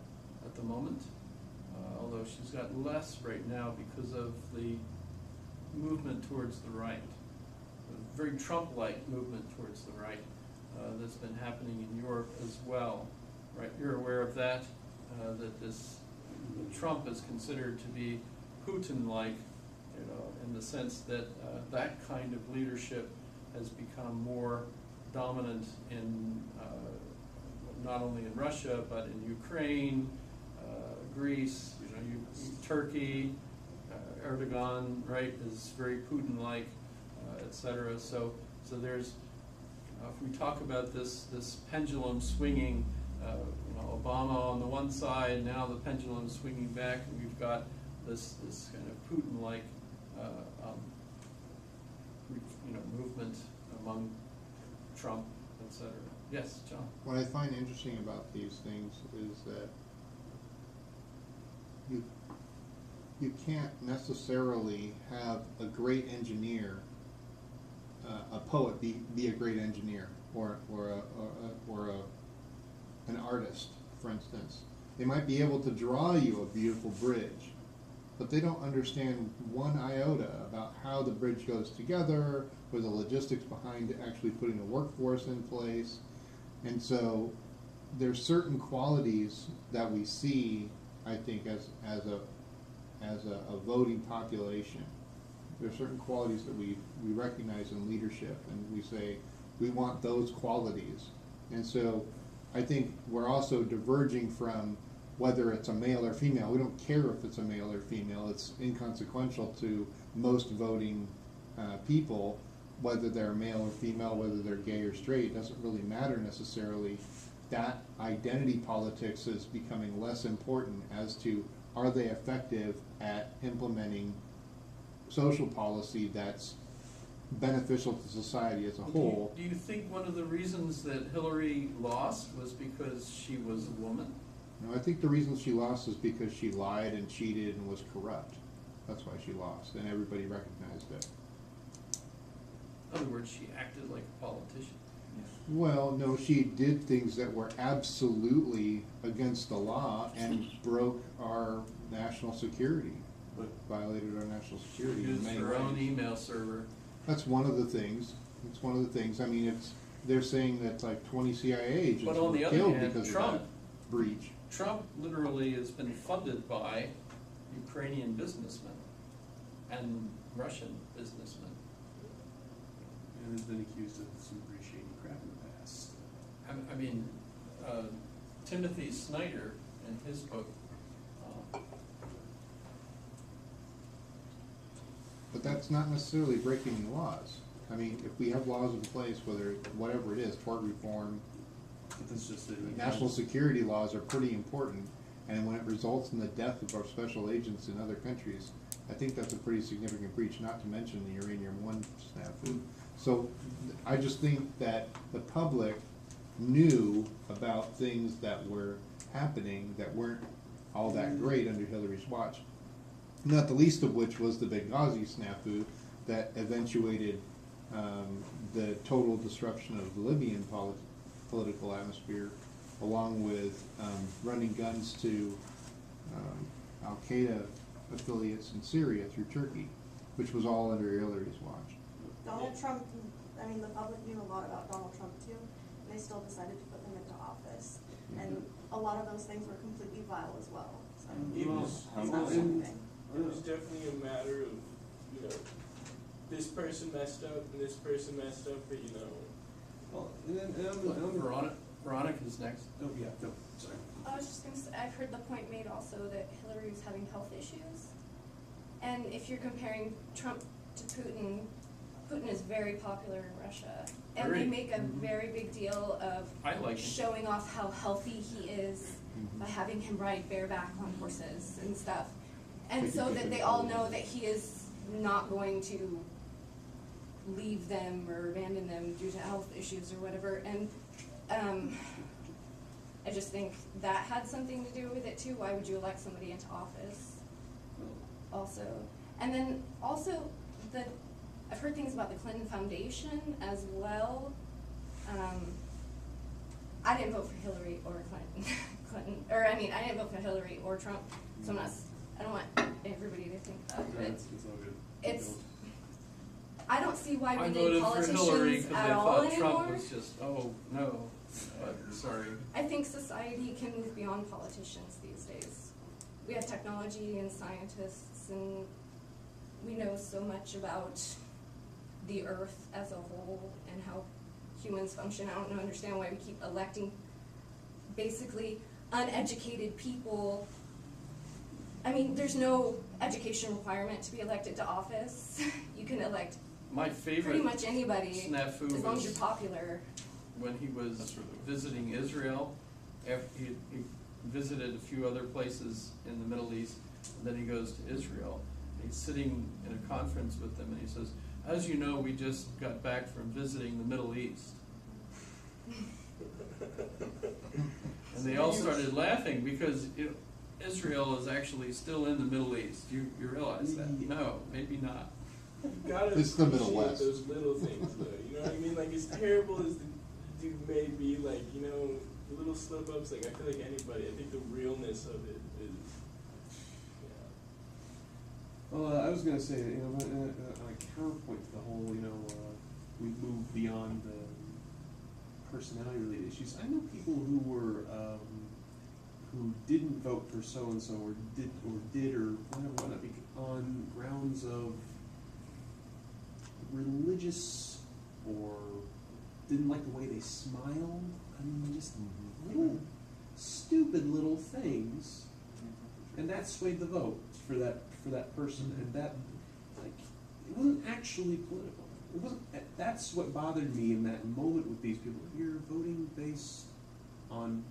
at the moment, although she's got less right now because of the movement towards the right. A very Trump-like movement towards the right that's been happening in Europe as well, right? You're aware of that, that Trump is considered to be Putin-like, you know, in the sense that that kind of leadership has become more dominant in not only in Russia but in Ukraine, Greece, you know, Turkey. Erdogan, right, is very Putin-like, etc. So there's, if we talk about this pendulum swinging, you know, Obama on the one side, now the pendulum swinging back, and we've got this kind of Putin-like, you know, movement among Trump, etc. Yes, John. What I find interesting about these things is that you can't necessarily have a great engineer, a poet be a great engineer, or an artist, for instance. They might be able to draw you a beautiful bridge, but they don't understand one iota about how the bridge goes together, or the logistics behind actually putting a workforce in place. And so there's certain qualities that we see, I think, as a voting population. There are certain qualities that we recognize in leadership, and we say we want those qualities. And so I think we're also diverging from whether it's a male or female. We don't care if it's a male or female. It's inconsequential to most voting people, whether they're male or female, whether they're gay or straight. It doesn't really matter necessarily. That identity politics is becoming less important as to are they effective at implementing social policy that's beneficial to society as a whole. Do you think one of the reasons that Hillary lost was because she was a woman? No, I think the reason she lost is because she lied and cheated and was corrupt. That's why she lost, and everybody recognized it. In other words, she acted like a politician. Well, no, she did things that were absolutely against the law and broke our national security, violated our national security in Used many her own ways. email server. That's one of the things. It's one of the things. I mean, they're saying that like 20 CIA agents But on were the other killed hand, because Trump- of that breach. Trump literally has been funded by Ukrainian businessmen and Russian businessmen. And has been accused of some pretty shady crap in the past. I mean, Timothy Snyder in his book, But that's not necessarily breaking the laws. I mean, if we have laws in place, whatever it is, tort reform, But that's just national security laws are pretty important, and when it results in the death of our special agents in other countries, I think that's a pretty significant breach, not to mention the Uranium One snafu. So I just think that the public knew about things that were happening that weren't all that great under Hillary's watch. Not the least of which was the Benghazi snafu that eventuated the total disruption of the Libyan political atmosphere, along with running guns to Al-Qaeda affiliates in Syria through Turkey, which was all under Hillary's watch. Donald Trump, I mean, the public knew a lot about Donald Trump too, and they still decided to put him into office. And a lot of those things were completely vile as well, so. It was It's not humble. something. It was definitely a matter of, you know, this person messed up and this person messed up, but you know. Well, and Veronica's next. Oh, yeah, no, sorry. I was just gonna say, I've heard the point made also that Hillary was having health issues. And if you're comparing Trump to Putin, Putin is very popular in Russia. And Very. they make a very big deal of I like him. showing off how healthy he is by having him ride bareback on horses and stuff. And so that they all know that he is not going to leave them or abandon them due to health issues or whatever. And I just think that had something to do with it too. Why would you elect somebody into office? Also, and then also I've heard things about the Clinton Foundation as well. I didn't vote for Hillary or Clinton, or I mean, I didn't vote for Hillary or Trump. So I don't want everybody to think that. But It's all good. it's. I don't see why I we voted need for Hillary politicians because at I all thought anymore. Trump was just, oh, no, sorry. I think society can move beyond politicians these days. We have technology and scientists, and we know so much about the earth as a whole and how humans function. I don't understand why we keep electing basically uneducated people. I mean, there's no education requirement to be elected to office. You can elect My favorite pretty much anybody snafu as long as was you're popular. when he was visiting Israel. After he visited a few other places in the Middle East, and then he goes to Israel. He's sitting in a conference with them, and he says, "As you know, we just got back from visiting the Middle East." And they all started laughing because Israel is actually still in the Middle East. You realize that? No, maybe not. You gotta It's the Middle appreciate West. those little things, though. You know what I mean? Like, as terrible as the dude may be, like, you know, the little slip-ups, like, I feel like anybody, I think the realness of it is, yeah. Well, I was gonna say, you know, a counterpoint to the whole, you know, we've moved beyond the personality-related issues. I know people who were, who didn't vote for so-and-so or did or whatever, on grounds of religious or didn't like the way they smiled. I mean, just little stupid little things, and that swayed the vote for that person. And that, like, it wasn't actually political. It wasn't. That's what bothered me in that moment with these people. You're voting based on.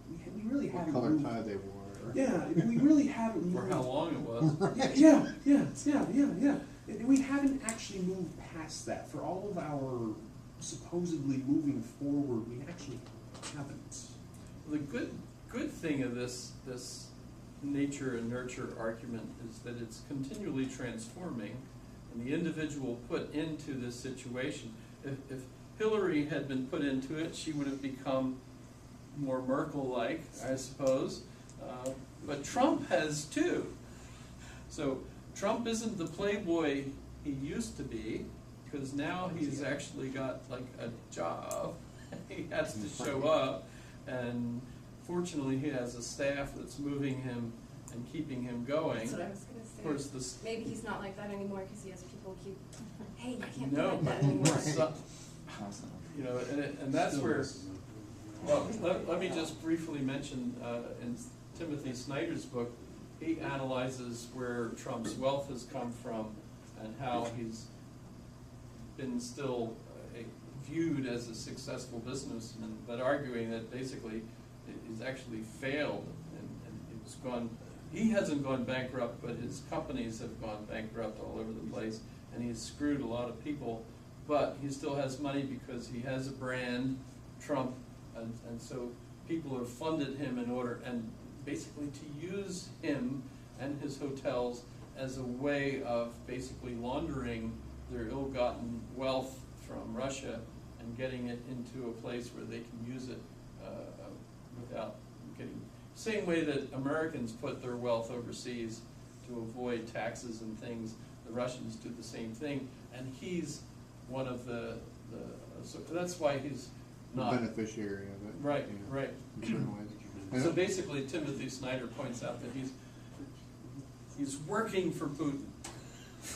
We really What haven't color moved. tie they wore. Yeah, we really haven't moved. For how long it was. Yeah. And we haven't actually moved past that. For all of our supposedly moving forward, we actually haven't. The good thing of this nature and nurture argument is that it's continually transforming, and the individual put into this situation. Hillary had been put into it, she would have become more Merkel-like, I suppose. But Trump has too. So Trump isn't the playboy he used to be, because now he's actually got like a job. He has to show up, and fortunately he has a staff that's moving him and keeping him going. That's what I was going to say. Of course, this. Maybe he's not like that anymore because he has people keep, hey, you can't No, be like that but anymore. so- you know, and that's where. Well, let me just briefly mention in Timothy Snyder's book, he analyzes where Trump's wealth has come from and how he's been still viewed as a successful businessman, but arguing that basically he's actually failed and he's gone. He hasn't gone bankrupt, but his companies have gone bankrupt all over the place, and he's screwed a lot of people. But he still has money because he has a brand, Trump, and so people have funded him in order, and basically to use him and his hotels as a way of basically laundering their ill-gotten wealth from Russia and getting it into a place where they can use it without getting, same way that Americans put their wealth overseas to avoid taxes and things, the Russians do the same thing, and he's one of the so that's why he's not The beneficiary of it. right, yeah, right. in certain ways. So basically, Timothy Snyder points out that he's working for Putin.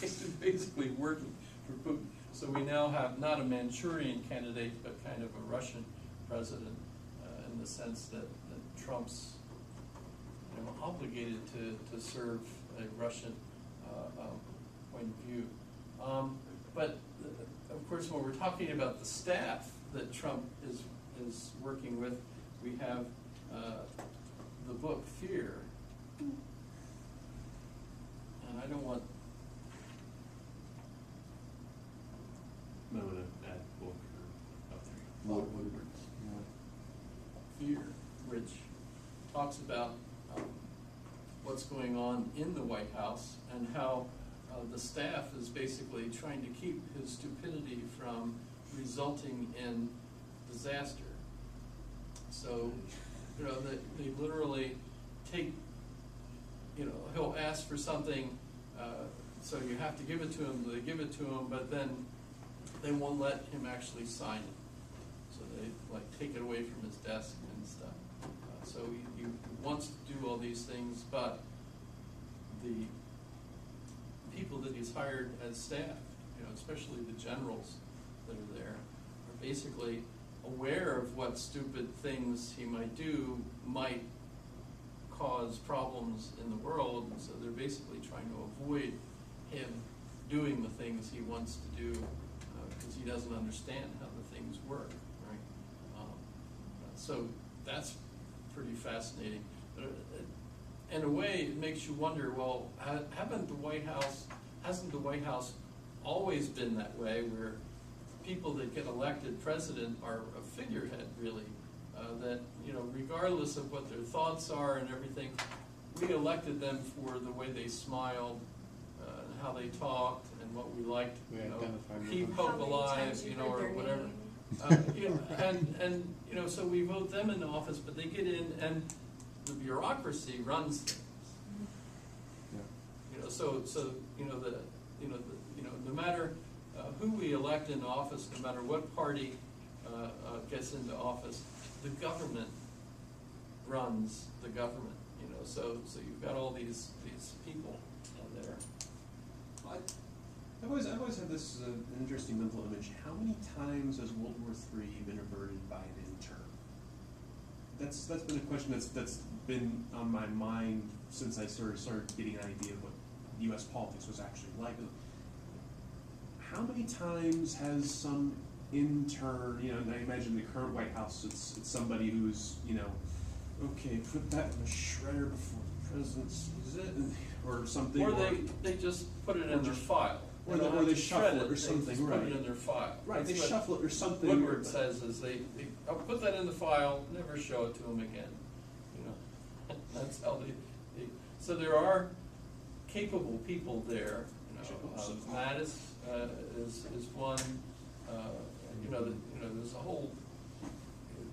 He's basically working for Putin. So we now have not a Manchurian candidate, but kind of a Russian president, in the sense that Trump's obligated to serve a Russian point of view. But of course, when we're talking about the staff that Trump is working with, we have the book Fear, and I don't want. I'm gonna add book or up there. Woodward. Fear, which talks about what's going on in the White House and how the staff is basically trying to keep his stupidity from resulting in disaster. So, they literally take, he'll ask for something, so you have to give it to him, they give it to him, but then they won't let him actually sign it. So they take it away from his desk and stuff. So he wants to do all these things, but the people that he's hired as staff, especially the generals that are there, are basically aware of what stupid things he might do might cause problems in the world, and so they're basically trying to avoid him doing the things he wants to do because he doesn't understand how the things work, right? So that's pretty fascinating. But in a way, it makes you wonder, well, hasn't the White House always been that way, where people that get elected president are a figurehead, really, that, regardless of what their thoughts are and everything, we elected them for the way they smiled, and how they talked, and what we liked, keep hope alive, or whatever. So we vote them into office, but they get in, and the bureaucracy runs things. No matter who we elect into office, no matter what party gets into office, the government runs the government. So you've got all these people there. I've always had this an interesting mental image. How many times has World War III been averted by an intern? That's been a question that's been on my mind since I started getting an idea of what U.S. politics was actually like. How many times has some intern, and I imagine the current White House, it's somebody who's, okay, put that in the shredder before the president sees it, or something. Or they just put it in their file. Or they shuffle it or something, they just right. put it in their file. Right, That's they what shuffle it or something. Woodward says is they put that in the file, never show it to them again. That's how they so there are capable people there. Mattis is one. you know, there's a whole,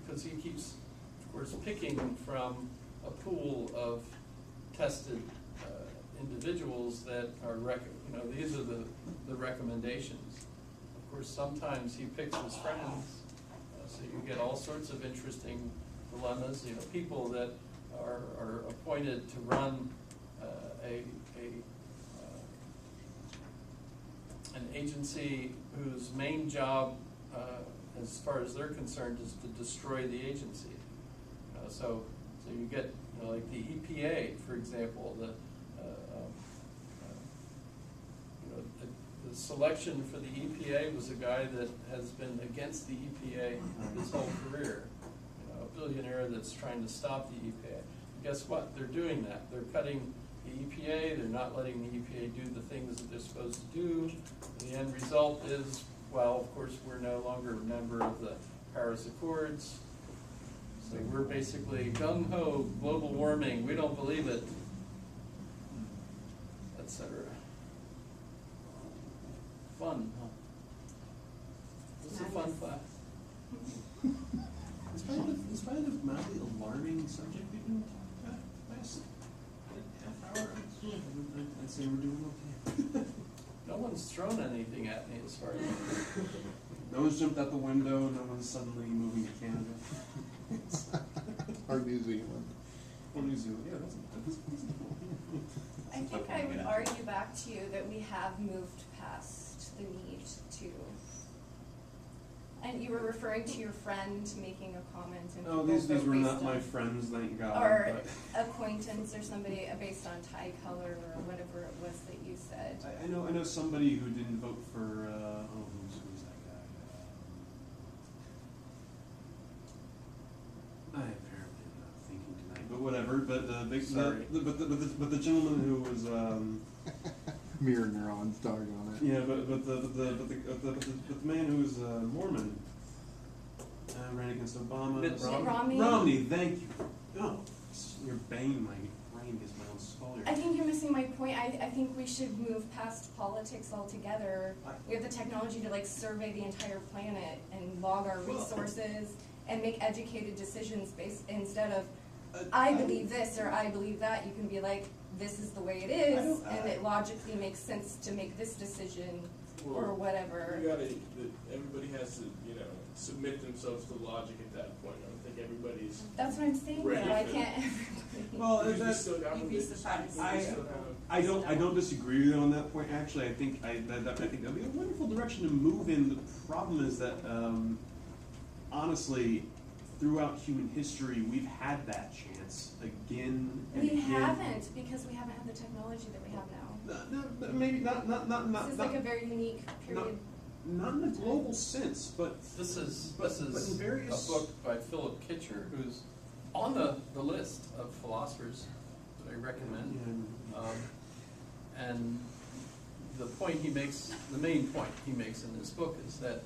because he keeps, of course, picking from a pool of tested individuals that are, you know, these are the recommendations. Of course, sometimes he picks his friends, so you get all sorts of interesting dilemmas. You know, people that are appointed to run an agency whose main job, as far as they're concerned, is to destroy the agency. So you get, you know, like the EPA, for example, the selection for the EPA was a guy that has been against the EPA his whole career. You know, a billionaire that's trying to stop the EPA. And guess what? They're doing that. They're cutting the EPA. They're not letting the EPA do the things that they're supposed to do. The end result is, well, of course, we're no longer a member of the Paris Accords. So we're basically gung-ho, global warming, we don't believe it, etc. Fun, huh? It's a fun class. In spite of mildly alarming subject, we can last half hour. I'd say we're doing okay. No one's thrown anything at me as far as no one's jumped out the window, no one's suddenly moving to Canada. Or New Zealand. Or New Zealand, yeah, that's cool. I think I would argue back to you that we have moved past the need to. And you were referring to your friend making a comment. And Oh, these were not my friends, thank God. Or acquaintance or somebody based on tie color or whatever it was that you said. I know somebody who didn't vote for, who's that guy? I apparently am not thinking tonight, but whatever. But the gentleman who was mirror neurons, doggone it. yeah, but the man who was Mormon ran against Obama. Mitt Romney. Romney, thank you. Oh, you're banging my brain against my own skull here. I think you're missing my point. I think we should move past politics altogether. We have the technology to like survey the entire planet and log our resources and make educated decisions based instead of I believe this or I believe that. You can be like, this is the way it is, and it logically makes sense to make this decision or whatever. Everybody has to, you know, submit themselves to logic at that point. I don't think everybody's. That's what I'm saying. ready Why for can't that. everybody? Well, You'd be surprised. I don't disagree with you on that point. Actually, I think that'd be a wonderful direction to move in. The problem is that honestly, throughout human history, we've had that chance again and We again. haven't because we haven't had the technology that we have now. No, maybe not. This is like a very unique period. Not in a global sense, but this is but in various a book by Philip Kitcher, who's on the list of philosophers that I recommend. And the point he makes, the main point he makes in this book is that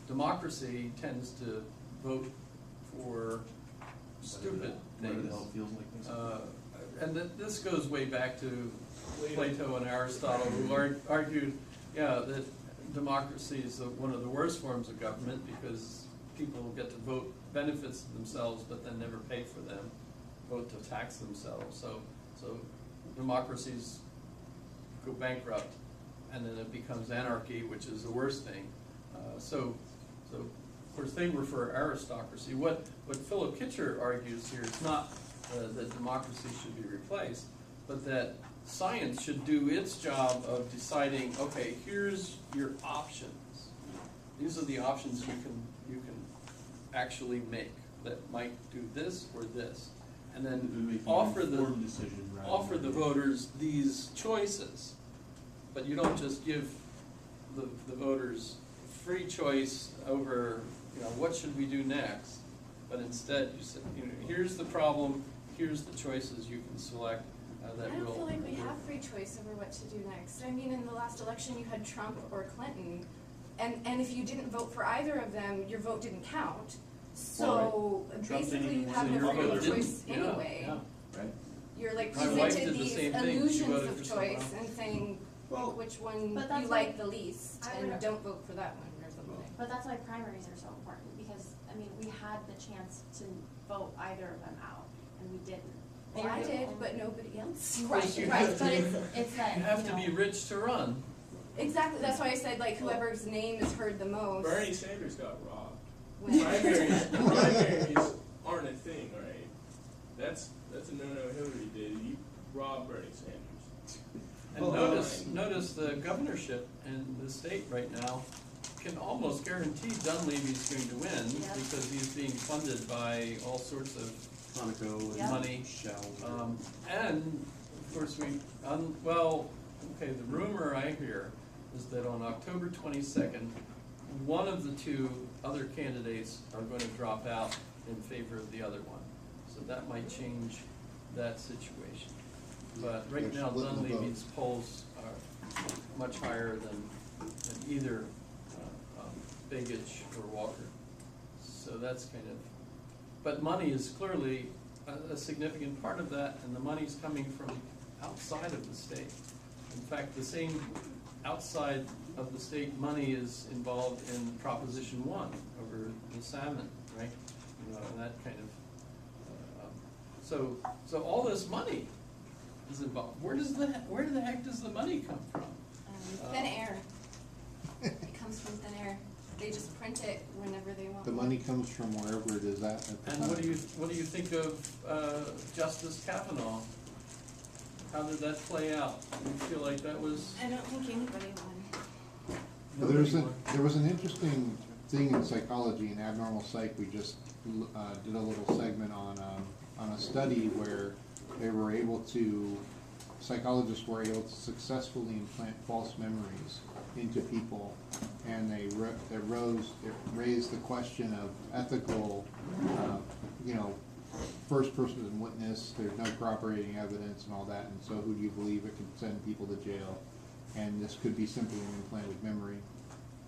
democracy tends to vote for stupid things. And this goes way back to Plato and Aristotle, who argued, that democracy is one of the worst forms of government because people get to vote benefits to themselves but then never pay for them, vote to tax themselves. So democracies go bankrupt, and then it becomes anarchy, which is the worst thing. So of course they refer aristocracy. What Philip Kitcher argues here is not that democracy should be replaced, but that science should do its job of deciding, okay, here's your options. These are the options you can actually make that might do this or this, and then offer the voters these choices. But you don't just give the voters free choice over, what should we do next, but instead you say, here's the problem, here's the choices you can select. I don't feel like we have free choice over what to do next. I mean, in the last election you had Trump or Clinton, and if you didn't vote for either of them, your vote didn't count. So basically you have no free choice anyway. Right. You're like My wife presented did the these same thing. She illusions voted of for someone choice else. and saying pick which one But you that's like like- the least I and would- don't vote for that one or something. But that's why primaries are so important, because, I mean, we had the chance to vote either of them out, and we didn't. They I were the did, only- but nobody else. Right, You right, have but to- it's that, You have to be rich to run. Exactly, that's why I said like whoever's name is heard the most. Bernie Sanders got robbed. When- Primaries aren't a thing, right? That's a no-no Hillary did. You robbed Bernie Sanders. And notice the governorship in the state right now can almost guarantee Dunleavy's going to win Yep. because he's being funded by all sorts of Conoco and Yep. money. Shell. And of course the rumor I hear is that on October 22nd, one of the two other candidates are going to drop out in favor of the other one. So that might change that situation. But right They're now, splitting the vote. Dunleavy's polls are much higher than either Begich or Walker. So that's kind of, but money is clearly a significant part of that, and the money's coming from outside of the state. In fact, the same outside of the state money is involved in Proposition 1 over the salmon, right? You know, and that kind of, so all this money is involved. Where the heck does the money come from? Thin air. It comes from thin air. They just print it whenever they want. The money comes from wherever it is at the And time. what do you think of Justice Kavanaugh? How did that play out? Do you feel like that was? I don't think anybody won. Well, there was an interesting thing in psychology, in abnormal psych. We just did a little segment on a study where psychologists were able to successfully implant false memories into people, and it raised the question of ethical, first person witness, there's no corroborating evidence and all that, and so who do you believe? It could send people to jail, and this could be simply an implanted memory.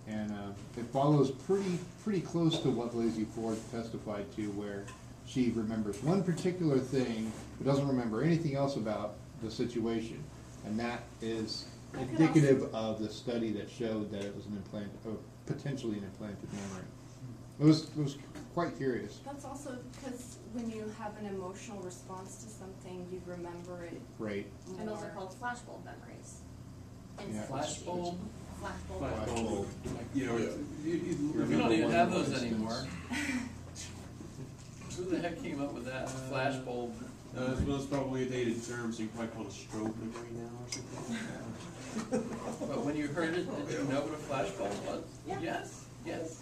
And it follows pretty close to what Blasey Ford testified to, where she remembers one particular thing, but doesn't remember anything else about the situation. And that is indicative of the study that showed that it was potentially an implanted memory. It was quite curious. That's also because when you have an emotional response to something, you remember it. Right. And those are called flashbulb memories. Yeah. Flashbulb? Flashbulb. You know, We don't even have those anymore. Who the heck came up with that flashbulb? well, it's probably a dated term, so you can probably call it a strobe memory now or something like that. But when you heard it, did you know what a flashbulb was? Yeah. Yes.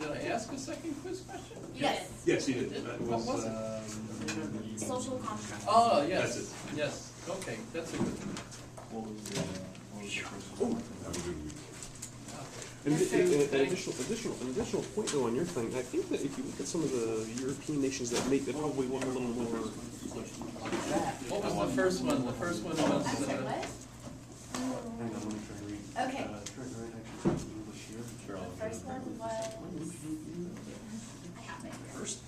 Did I ask a second quiz question? Yes. Yes, you did. That What was, was it? Social constructs. Oh, yes. That's it. Yes, okay, that's a good one. What was the first one? Have a good week. An Okay, additional point though on your thing, I think that if you look at some of the European nations that make, they probably want a little more. What was the first one? The first one was, I'm sorry, what? Hang on, let me try to read. Okay. Try to write actually English here. Sure, I'll The first one was, I have it here. First.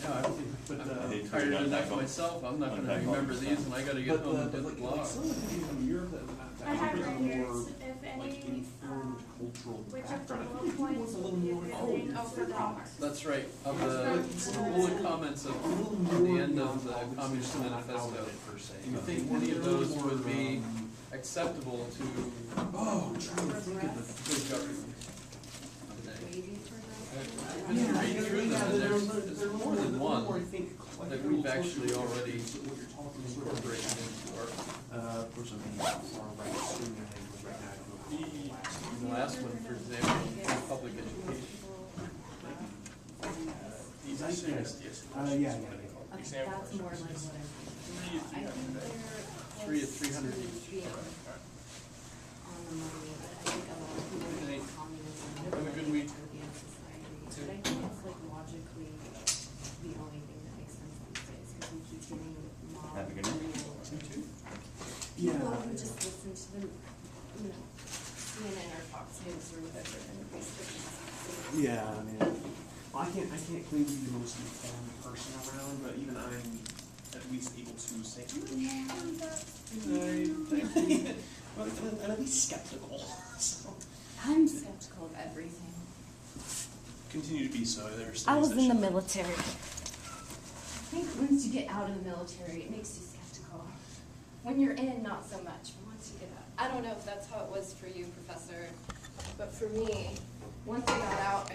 I'm tired enough myself, I'm not gonna remember these, and I gotta get home and do the blog. Some of the countries in Europe that I have have right a here, more if any, like informed cultural which of the background. I bullet think people points want a little would be a more. good thing? Oh, for Denmark. That's right, of the bullet comments of the end of the Communist Manifesto. Do you think any of those would be acceptable to good government today? When you read through them, and there's more than one that we've actually already incorporated into our, Of course, I'm being far right language right now. the last one, for example, public education. Yeah. Okay, that's more like what I think they're 3 at 300 each. on the money, but I think a lot of people Okay. think communism Have a good week. European society. But I think it's like logically the only thing that makes sense these days because we keep getting mob Have a good night. people who just listen to the, CNN or Fox News or whatever and basically. Yeah, I mean, well, I can't claim to be the most informed person around, but even I'm at least able to say, I'm at least skeptical. So. I'm skeptical of everything. Continue to be so. There's I things was that in the should- military. I think once you get out of the military, it makes you skeptical. When you're in, not so much, but once you get out. I don't know if that's how it was for you, Professor, but for me, once I got out, I